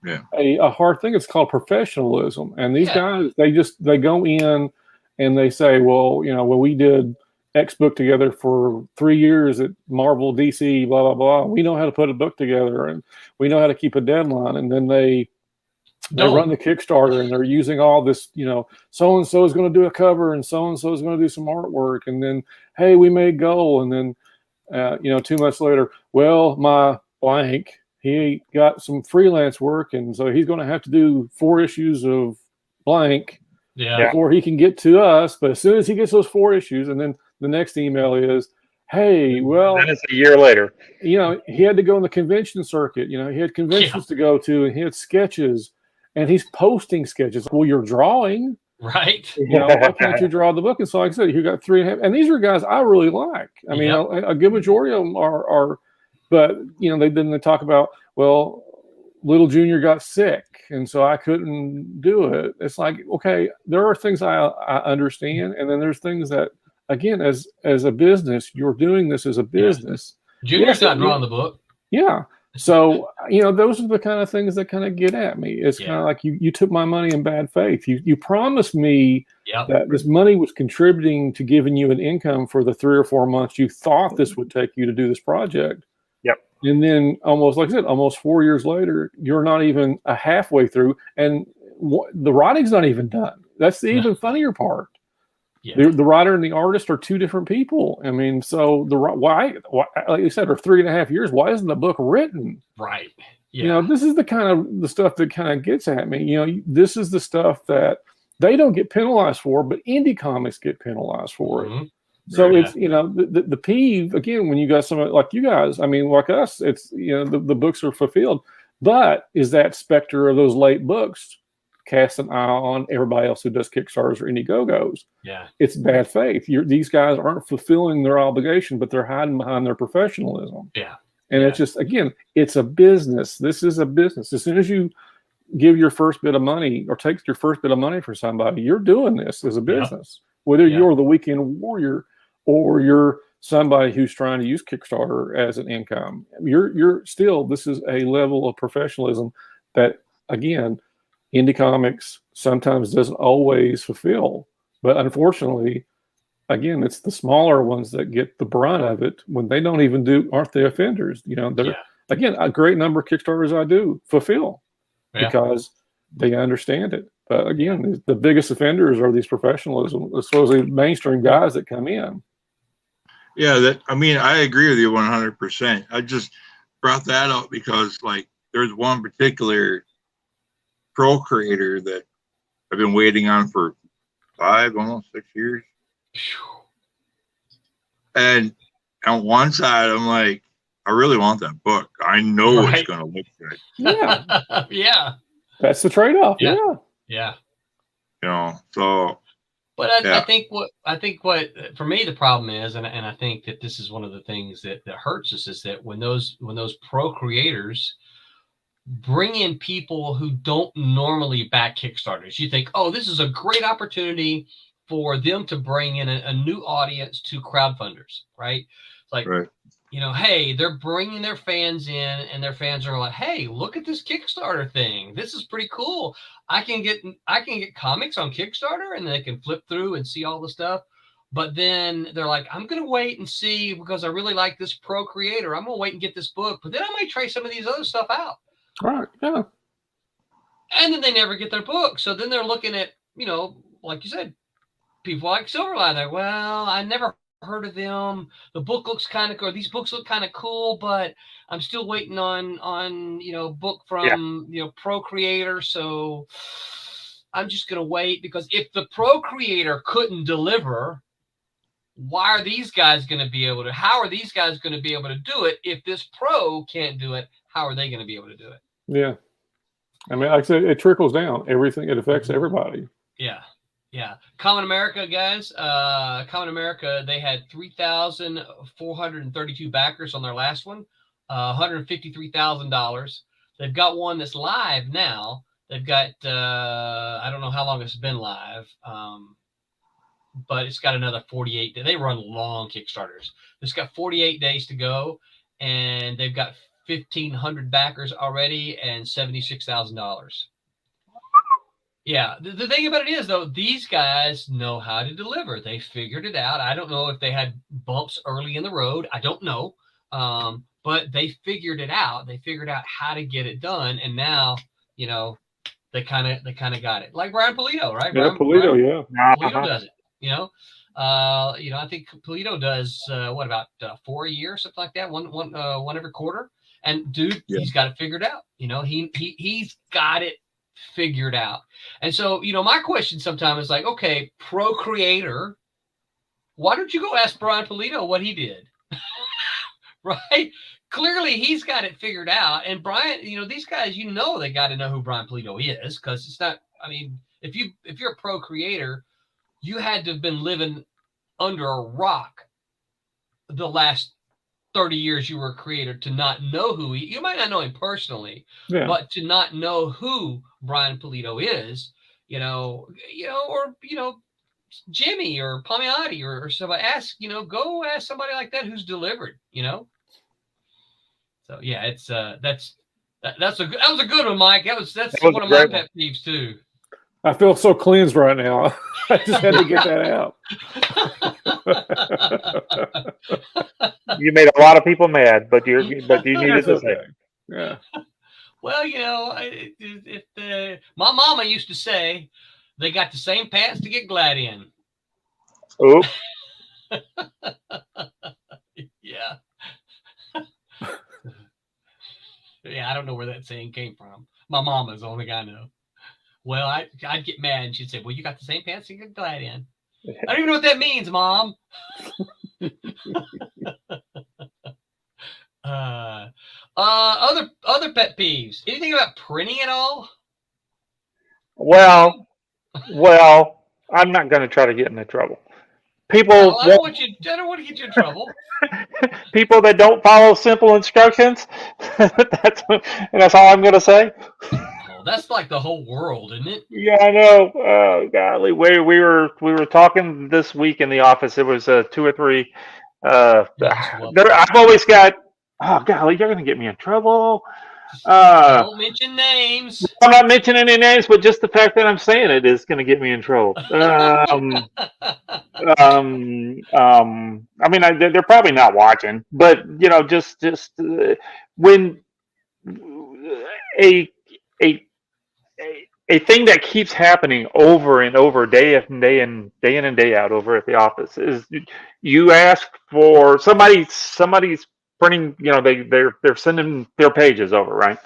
a hard thing. It's called professionalism. And these guys, they go in and they say, well, we did X book together for 3 years at Marvel, DC, blah, blah, blah. We know how to put a book together, and we know how to keep a deadline. And then they run the Kickstarter, and they're using all this, so-and-so is going to do a cover, and so-and-so is going to do some artwork. And then, hey, we made goal. And then, 2 months later, well, my blank, he got some freelance work, and so he's going to have to do 4 issues of blank. before he can get to us. But as soon as he gets those 4 issues, and then the next email is, hey, well, then it's a year later. You know, he had to go on the convention circuit. You know, he had conventions to go to, and he had sketches, and he's posting sketches. Well, you're drawing. Right. You know, why can't you draw the book? And so, like I said, you got 3.5. And these are guys I really like. I mean, a good majority of them are, but, you know, they talk about, well, little Junior got sick, and so I couldn't do it. It's like, okay, there are things I understand, and then there's things that, again, as a business, you're doing this as a business. Junior's not drawing the book. Yeah. So, you know, those are the kind of things that kind of get at me. It's kind of like you took my money in bad faith. You promised me that this money was contributing to giving you an income for the 3 or 4 months you thought this would take you to do this project. Yep. And then almost, like I said, almost 4 years later, you're not even a halfway through, and the writing's not even done. That's the even funnier part. Yeah. The writer and the artist are 2 different people. I mean, so why, like you said, for 3.5 years, why isn't the book written? Right. Yeah. You know, this is the stuff that kind of gets at me. You know, this is the stuff that they don't get penalized for, but indie comics get penalized for it. So it's, you know, the peeve, again, when you got someone like you guys, I mean, like us, it's, you know, the books are fulfilled, but is that specter of those late books cast an eye on everybody else who does Kickstarters or Indiegogo's? Yeah. It's bad faith. These guys aren't fulfilling their obligation, but they're hiding behind their professionalism. Yeah. And it's just, again, it's a business. This is a business. As soon as you give your first bit of money or take your first bit of money for somebody, you're doing this as a business. Whether you're the weekend warrior or you're somebody who's trying to use Kickstarter as an income, you're still, this is a level of professionalism that, again, indie comics sometimes doesn't always fulfill. But unfortunately, again, it's the smaller ones that get the brunt of it when they don't even aren't the offenders. You know, again, a great number of Kickstarters I do fulfill because they understand it. But again, the biggest offenders are these professionalism, supposedly mainstream guys that come in. Yeah, I mean, I agree with you 100%. I just brought that up because, like, there's one particular pro creator that I've been waiting on for 5, almost 6 years. And on one side, I'm like, I really want that book. I know it's going to look good. Yeah. Yeah. That's the trade-off. Yeah. Yeah. You know, so. But I think what for me the problem is, and I think that this is one of the things that hurts us, is that when those pro creators bring in people who don't normally back Kickstarters, you think, oh, this is a great opportunity for them to bring in a new audience to crowdfunders, right? Like, you know, hey, they're bringing their fans in, and their fans are like, hey, look at this Kickstarter thing. This is pretty cool. I can get comics on Kickstarter, and they can flip through and see all the stuff. But then they're like, I'm going to wait and see because I really like this pro creator. I'm going to wait and get this book, but then I might try some of these other stuff out. Right. Yeah. And then they never get their book. So then they're looking at, you know, like you said, people like Silverline. They're, well, I never heard of them. The book looks kind of cool. These books look kind of cool, but I'm still waiting on you know, book from you know, pro creator. So I'm just gonna wait, because if the pro creator couldn't deliver, why are these guys going to be able to? How are these guys going to be able to do it if this pro can't do it? How are they going to be able to do it? Yeah, I mean, like I said, it trickles down. Everything, it affects everybody. Yeah. Yeah. Common America, guys. Common America, they had 3,432 backers on their last one, $153,000. They've got one that's live now. They've got, I don't know how long it's been live, but it's got another 48 days. They run long Kickstarters. It's got 48 days to go, and they've got 1,500 backers already and $76,000. Yeah, the thing about it is, though, these guys know how to deliver. They figured it out. I don't know if they had bumps early in the road. I don't know. But they figured it out. They figured out how to get it done. And now, you know, they kind of got it. Like Brian Pulido, right? Yeah, Pulido, yeah. Pulido does it, you know. I think Pulido does, about 4 a year, something like that, one every quarter. And dude, he's got it figured out. You know, he's got it figured out. And so, my question sometimes is like, okay, pro-creator, why don't you go ask Brian Pulido what he did? Right? Clearly, he's got it figured out. And Brian, these guys, they got to know who Brian Pulido is, because it's not, if you're a pro-creator, you had to have been living under a rock the last 30 years you were a creator to not know who you might not know him personally, but to not know who Brian Pulido is, or Jimmy or Palmiotti or somebody, go ask somebody like that who's delivered, So yeah, it's that was a good one, Mike. That's one of my pet peeves too. I feel so cleansed right now. I just had to get that out. You made a lot of people mad, but you needed to say. Yeah. Well, my mama used to say, they got the same pants to get glad in. Oh. Yeah. Yeah, I don't know where that saying came from. My mama's the only guy I know. Well, I'd get mad, and she'd say, well, you got the same pants to get glad in. I don't even know what that means, Mom. Other pet peeves. Anything about printing at all? Well, I'm not going to try to get into trouble. People, I don't want to get you in trouble. People that don't follow simple instructions. That's all I'm going to say. Oh, that's like the whole world, isn't it? Yeah, I know. Oh, golly, we were talking this week in the office. It was 2 or 3. I've always got. Oh, golly, you're going to get me in trouble. Don't mention names. I'm not mentioning any names, but just the fact that I'm saying it is going to get me in trouble. They're probably not watching, but just when a thing that keeps happening over and over, day in and day out, over at the office, is you ask for somebody's printing, they're sending their pages over, right?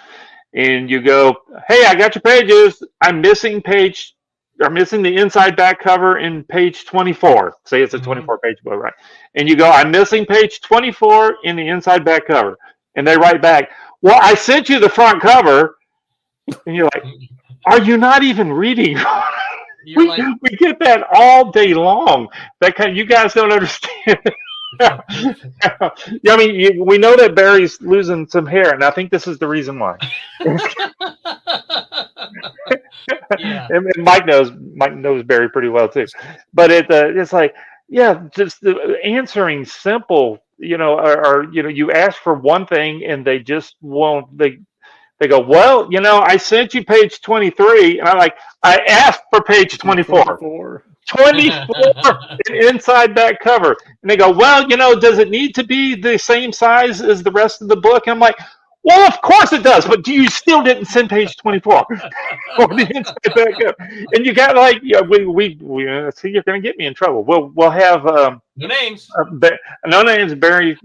And you go, hey, I got your pages. I'm missing the inside back cover in page 24. Say it's a 24-page book, right? And you go, I'm missing page 24 in the inside back cover. And they write back, well, I sent you the front cover. And you're like, are you not even reading? We get that all day long. You guys don't understand. We know that Barry's losing some hair, and I think this is the reason why. Yeah. And Mike knows Barry pretty well too. But it's like, just answering simple, or you ask for one thing and they just won't. They go, well, I sent you page 23, and I asked for page 24. 24 inside back cover. And they go, well, does it need to be the same size as the rest of the book? And I'm like, well, of course it does, but you still didn't send page 24 for the inside back cover. And you got we see, you're going to get me in trouble. We'll have no names. No names. Barry,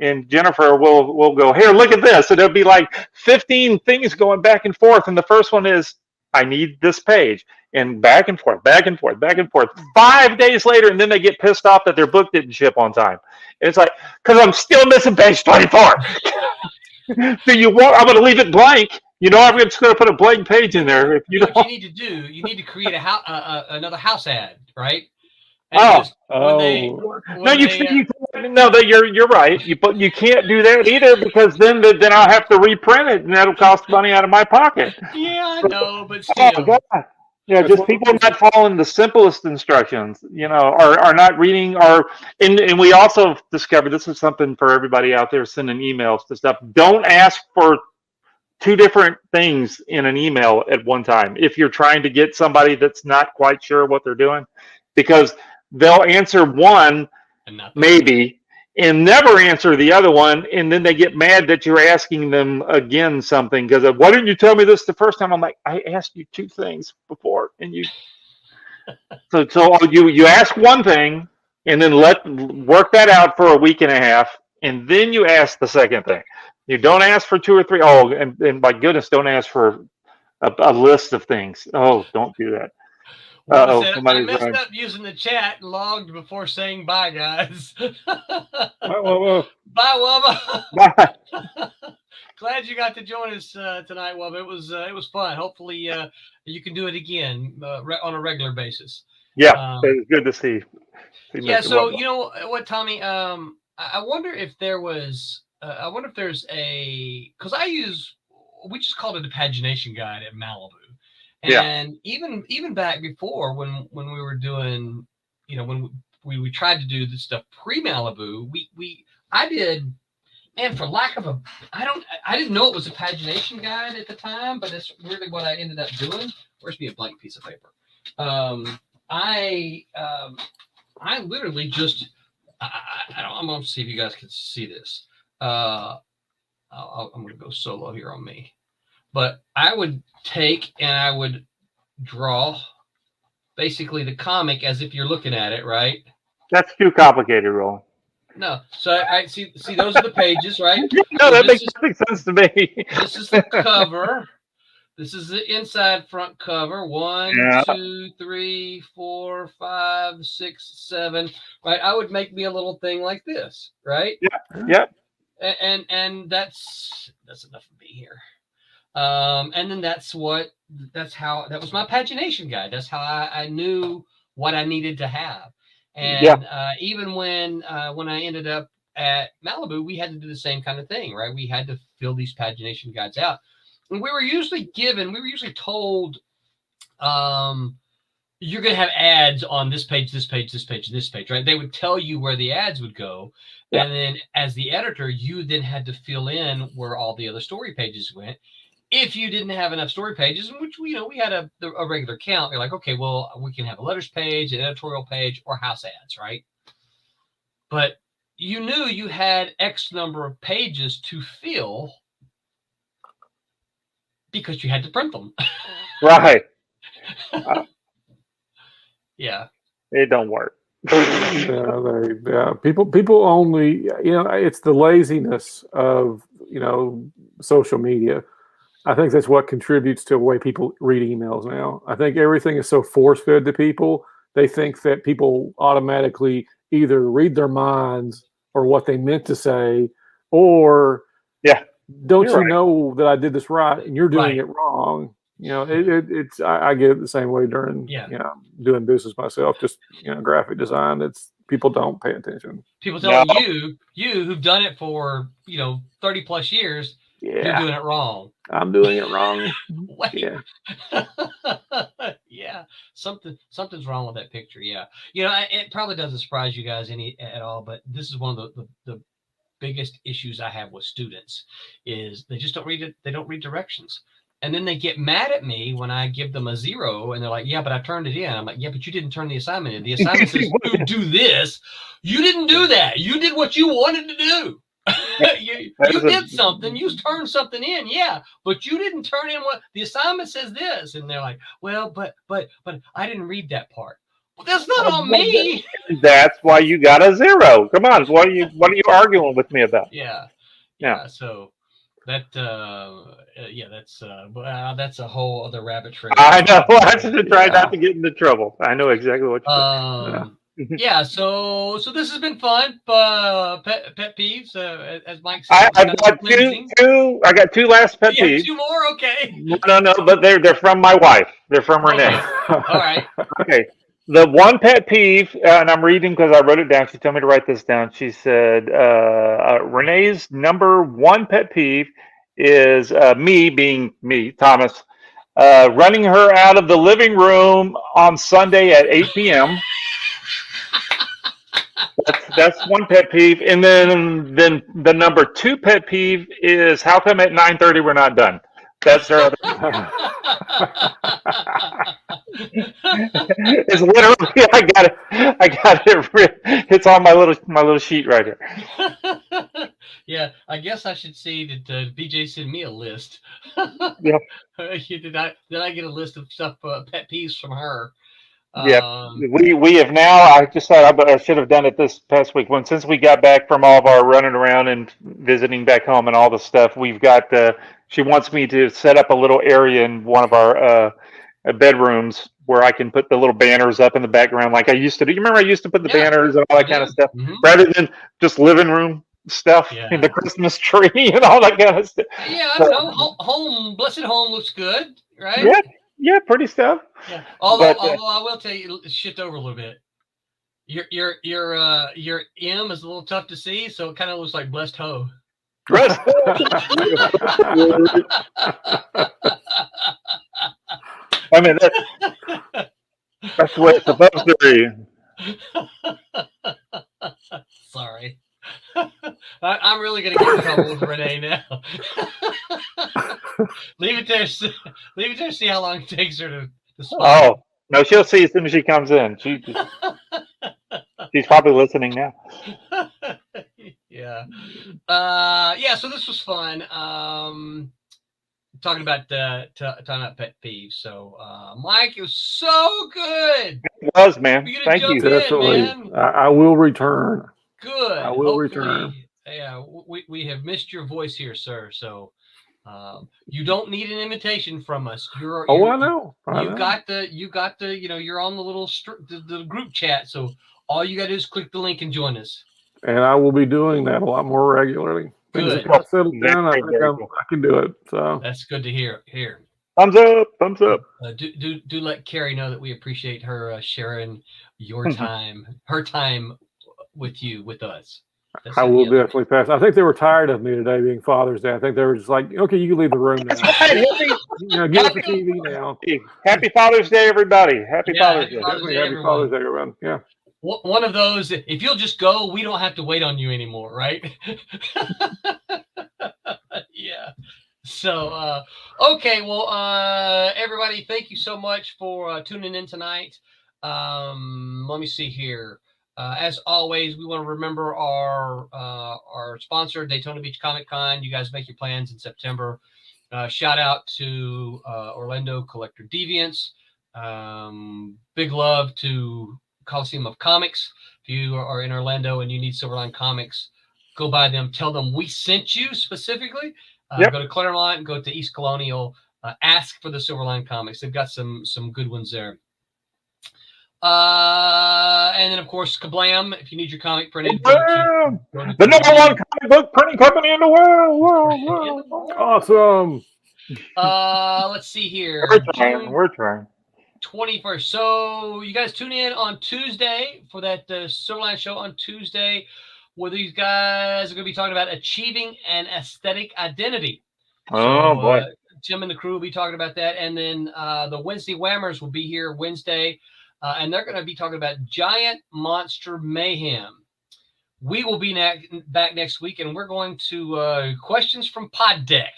and Jennifer will go, here, look at this. And there'll be 15 things going back and forth. And the first one is, I need this page. And back and forth, back and forth, back and forth. 5 days later, and then they get pissed off that their book didn't ship on time. And it's like, because I'm still missing page 24. Do you want? I'm going to leave it blank. I'm just going to put a blank page in there. If you what you need to do, you need to create another house ad, right? And you're right. You can't do that either, because then I'll have to reprint it, and that'll cost money out of my pocket. Yeah, I know, but still. Oh, God. Yeah, just people not following the simplest instructions, are not reading, and we also discovered, this is something for everybody out there sending emails to stuff. Don't ask for 2 different things in an email at one time if you're trying to get somebody that's not quite sure what they're doing, because they'll answer one, maybe, and never answer the other one, and then they get mad that you're asking them again something, because why didn't you tell me this the first time? I'm like, I asked you 2 things before, and you so you ask one thing, and then work that out for a week and a half, and then you ask the second thing. You don't ask for 2 or 3. Oh, and my goodness, don't ask for a list of things. Oh, don't do that. I messed up using the chat and logged before saying bye, guys. Bye, Wubba. Bye. Glad you got to join us tonight, Wubba. It was fun. Hopefully, you can do it again on a regular basis. Yeah, it was good to see. Yeah. So you know what, Tommy? I wonder if there was. I wonder if there's because we just called it a pagination guide at Malibu. And even back before when we were doing, when we tried to do this stuff pre-Malibu, I did, and for lack of I didn't know it was a pagination guide at the time, but that's really what I ended up doing. Where's me a blank piece of paper? I literally just, I'm going to see if you guys can see this. I'm going to go solo here on me. But I would take and I would draw basically the comic as if you're looking at it, right? That's too complicated, Roland. No. So I see those are the pages, right? No, that makes perfect sense to me. This is the cover. This is the inside front cover. 1, 2, 3, 4, 5, 6, 7. Right. I would make me a little thing like this, right? Yeah. And that's enough of me here. And then that was my pagination guide. That's how I knew what I needed to have. And even when I ended up at Malibu, we had to do the same kind of thing, right? We had to fill these pagination guides out. And we were usually told, you're going to have ads on this page, this page, this page, this page, right? They would tell you where the ads would go. Yeah. And then as the editor, you then had to fill in where all the other story pages went. If you didn't have enough story pages, which we had a regular count, you're like, okay, well, we can have a letters page, an editorial page, or house ads, right? But you knew you had X number of pages to fill because you had to print them. Right. Yeah. It don't work. People only, it's the laziness of, social media. I think that's what contributes to the way people read emails now. I think everything is so force-fed to people. They think that people automatically either read their minds or what they meant to say, or don't you know that I did this right and you're doing it wrong? It's I get it the same way during doing business myself, just graphic design. It's people don't pay attention. People telling you who've done it for 30 plus years, you're doing it wrong. I'm doing it wrong. Wait. Yeah. Something's wrong with that picture. Yeah. It probably doesn't surprise you guys at all, but this is one of the biggest issues I have with students is they just don't read it. They don't read directions. And then they get mad at me when I give them a 0 and they're like, yeah, but I turned it in. I'm like, yeah, but you didn't turn the assignment in. The assignment says do this. You didn't do that. You did what you wanted to do. you did something. You turned something in. Yeah, but you didn't turn in what the assignment says this. And they're like, well, but I didn't read that part. Well, that's not on me. That's why you got a 0. Come on. What are you arguing with me about? Yeah. So that's a whole other rabbit trail. I know. I should try not to get into trouble. I know exactly what you're saying. Yeah, so this has been fun. Pet peeves, as Mike said. I've got two. I got 2 last pet peeves. 2 more, okay. No, but they're from my wife. They're from Renee. Okay. All right. Okay. The one pet peeve, and I'm reading because I wrote it down. She told me to write this down. She said, Renee's number 1 pet peeve is me, being me, Thomas, running her out of the living room on Sunday at 8 p.m. That's one pet peeve. And then the number 2 pet peeve is how come at 9:30 we're not done? That's her other. It's literally I got it. It's on my little sheet right here. Yeah, I guess I should see that BJ send me a list. Yeah. Did I get a list of stuff pet peeves from her? Yeah, we have now. I just thought I should have done it this past week. Since we got back from all of our running around and visiting back home and all the stuff, we've got she wants me to set up a little area in one of our bedrooms where I can put the little banners up in the background like I used to do. You remember I used to put the banners and all that kind of stuff, rather than just living room stuff in the Christmas tree and all that kind of stuff. Yeah, so, home, blessed home looks good, right? Yeah, pretty stuff. Yeah. Although I will tell you, shift over a little bit. Your M is a little tough to see, so it kind of looks like blessed hoe. Blessed. I mean, that's the way it's supposed to be. Sorry. I'm really going to get in trouble with Renee now. Leave it there. See how long it takes her to spot. Oh, no, she'll see as soon as she comes in. She's probably listening now. Yeah. So this was fun. Talking about pet peeves. So, Mike, it was so good. It was, man. Thank you. Definitely. I will return. Good. I will return. Yeah, we have missed your voice here, sir. So, you don't need an invitation from us. I know. You got the. You're on the little the group chat. So all you got to do is click the link and join us. And I will be doing that a lot more regularly. Good. If I settle down, I think I can do it. So that's good to hear. Here. Thumbs up. Thumbs up. Do let Carrie know that we appreciate her sharing your time, her time with us. I will definitely pass. I think they were tired of me today being Father's Day. I think they were just like, okay, you can leave the room now. Give us the TV now. Happy Father's Day, everybody. Happy Father's Day. Happy Father's Day, everyone. Yeah. One of those, if you'll just go, we don't have to wait on you anymore, right? Yeah. So, okay. Well, everybody, thank you so much for tuning in tonight. Let me see here. As always, we want to remember our sponsor, Daytona Beach Comic Con. You guys make your plans in September. Shout out to Orlando Collector Deviants. Big love to Coliseum of Comics. If you are in Orlando and you need Silverline Comics, go by them. Tell them we sent you specifically. Go to Claremont and go to East Colonial. Ask for the Silverline Comics. They've got some good ones there. And then of course Kablam. If you need your comic printed, the number one comic book printing company in the world. Awesome. Let's see here. We're trying. 21st. So you guys tune in on Tuesday for that Silverline show on Tuesday, where these guys are going to be talking about achieving an aesthetic identity. Oh, boy. Tim and the crew will be talking about that. And then the Wednesday Whammers will be here Wednesday, and they're going to be talking about giant monster mayhem. We will be back next week, and we're going to questions from Pod Deck.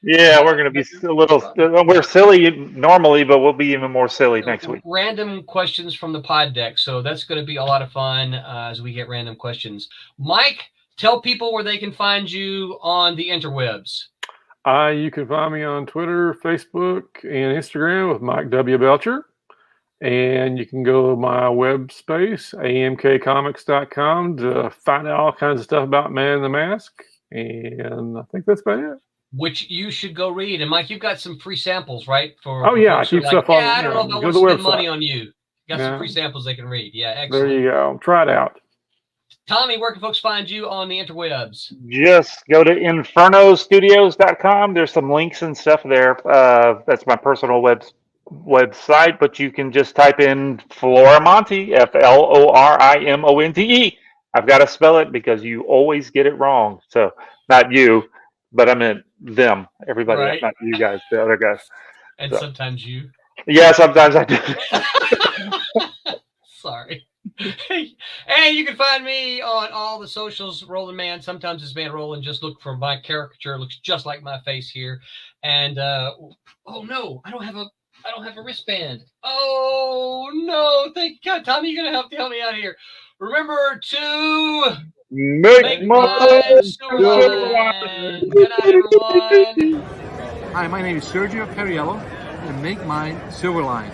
Yeah, we're going to be a little. We're silly normally, but we'll be even more silly next week. Random questions from the Pod Deck, so that's going to be a lot of fun as we get random questions. Mike, tell people where they can find you on the interwebs. You can find me on Twitter, Facebook, and Instagram with Mike W. Belcher. And you can go to my web space, amkcomics.com, to find out all kinds of stuff about Man in the Mask. And I think that's about it. Which you should go read. And Mike, you've got some free samples, right? I keep stuff on. I don't know if I want to spend money on you. You got some free samples they can read. Yeah, excellent. There you go. Try it out. Tommy, where can folks find you on the interwebs? Just go to infernostudios.com. There's some links and stuff there. That's my personal website, but you can just type in Florimonte, Florimonte. I've got to spell it because you always get it wrong. So not you, but I meant them, everybody, right. Not you guys, the other guys. And so. Sometimes you. Yeah, sometimes I do. Sorry. And you can find me on all the socials, Roland Man. Sometimes it's Man Roland. Just look for my caricature. It looks just like my face here. And oh no, I don't have a wristband. Oh no, thank God, Tommy, you're gonna help me out here. Remember to make my Silverline. Good night, everyone. Hi, my name is Sergio Cariello, and make mine Silverline.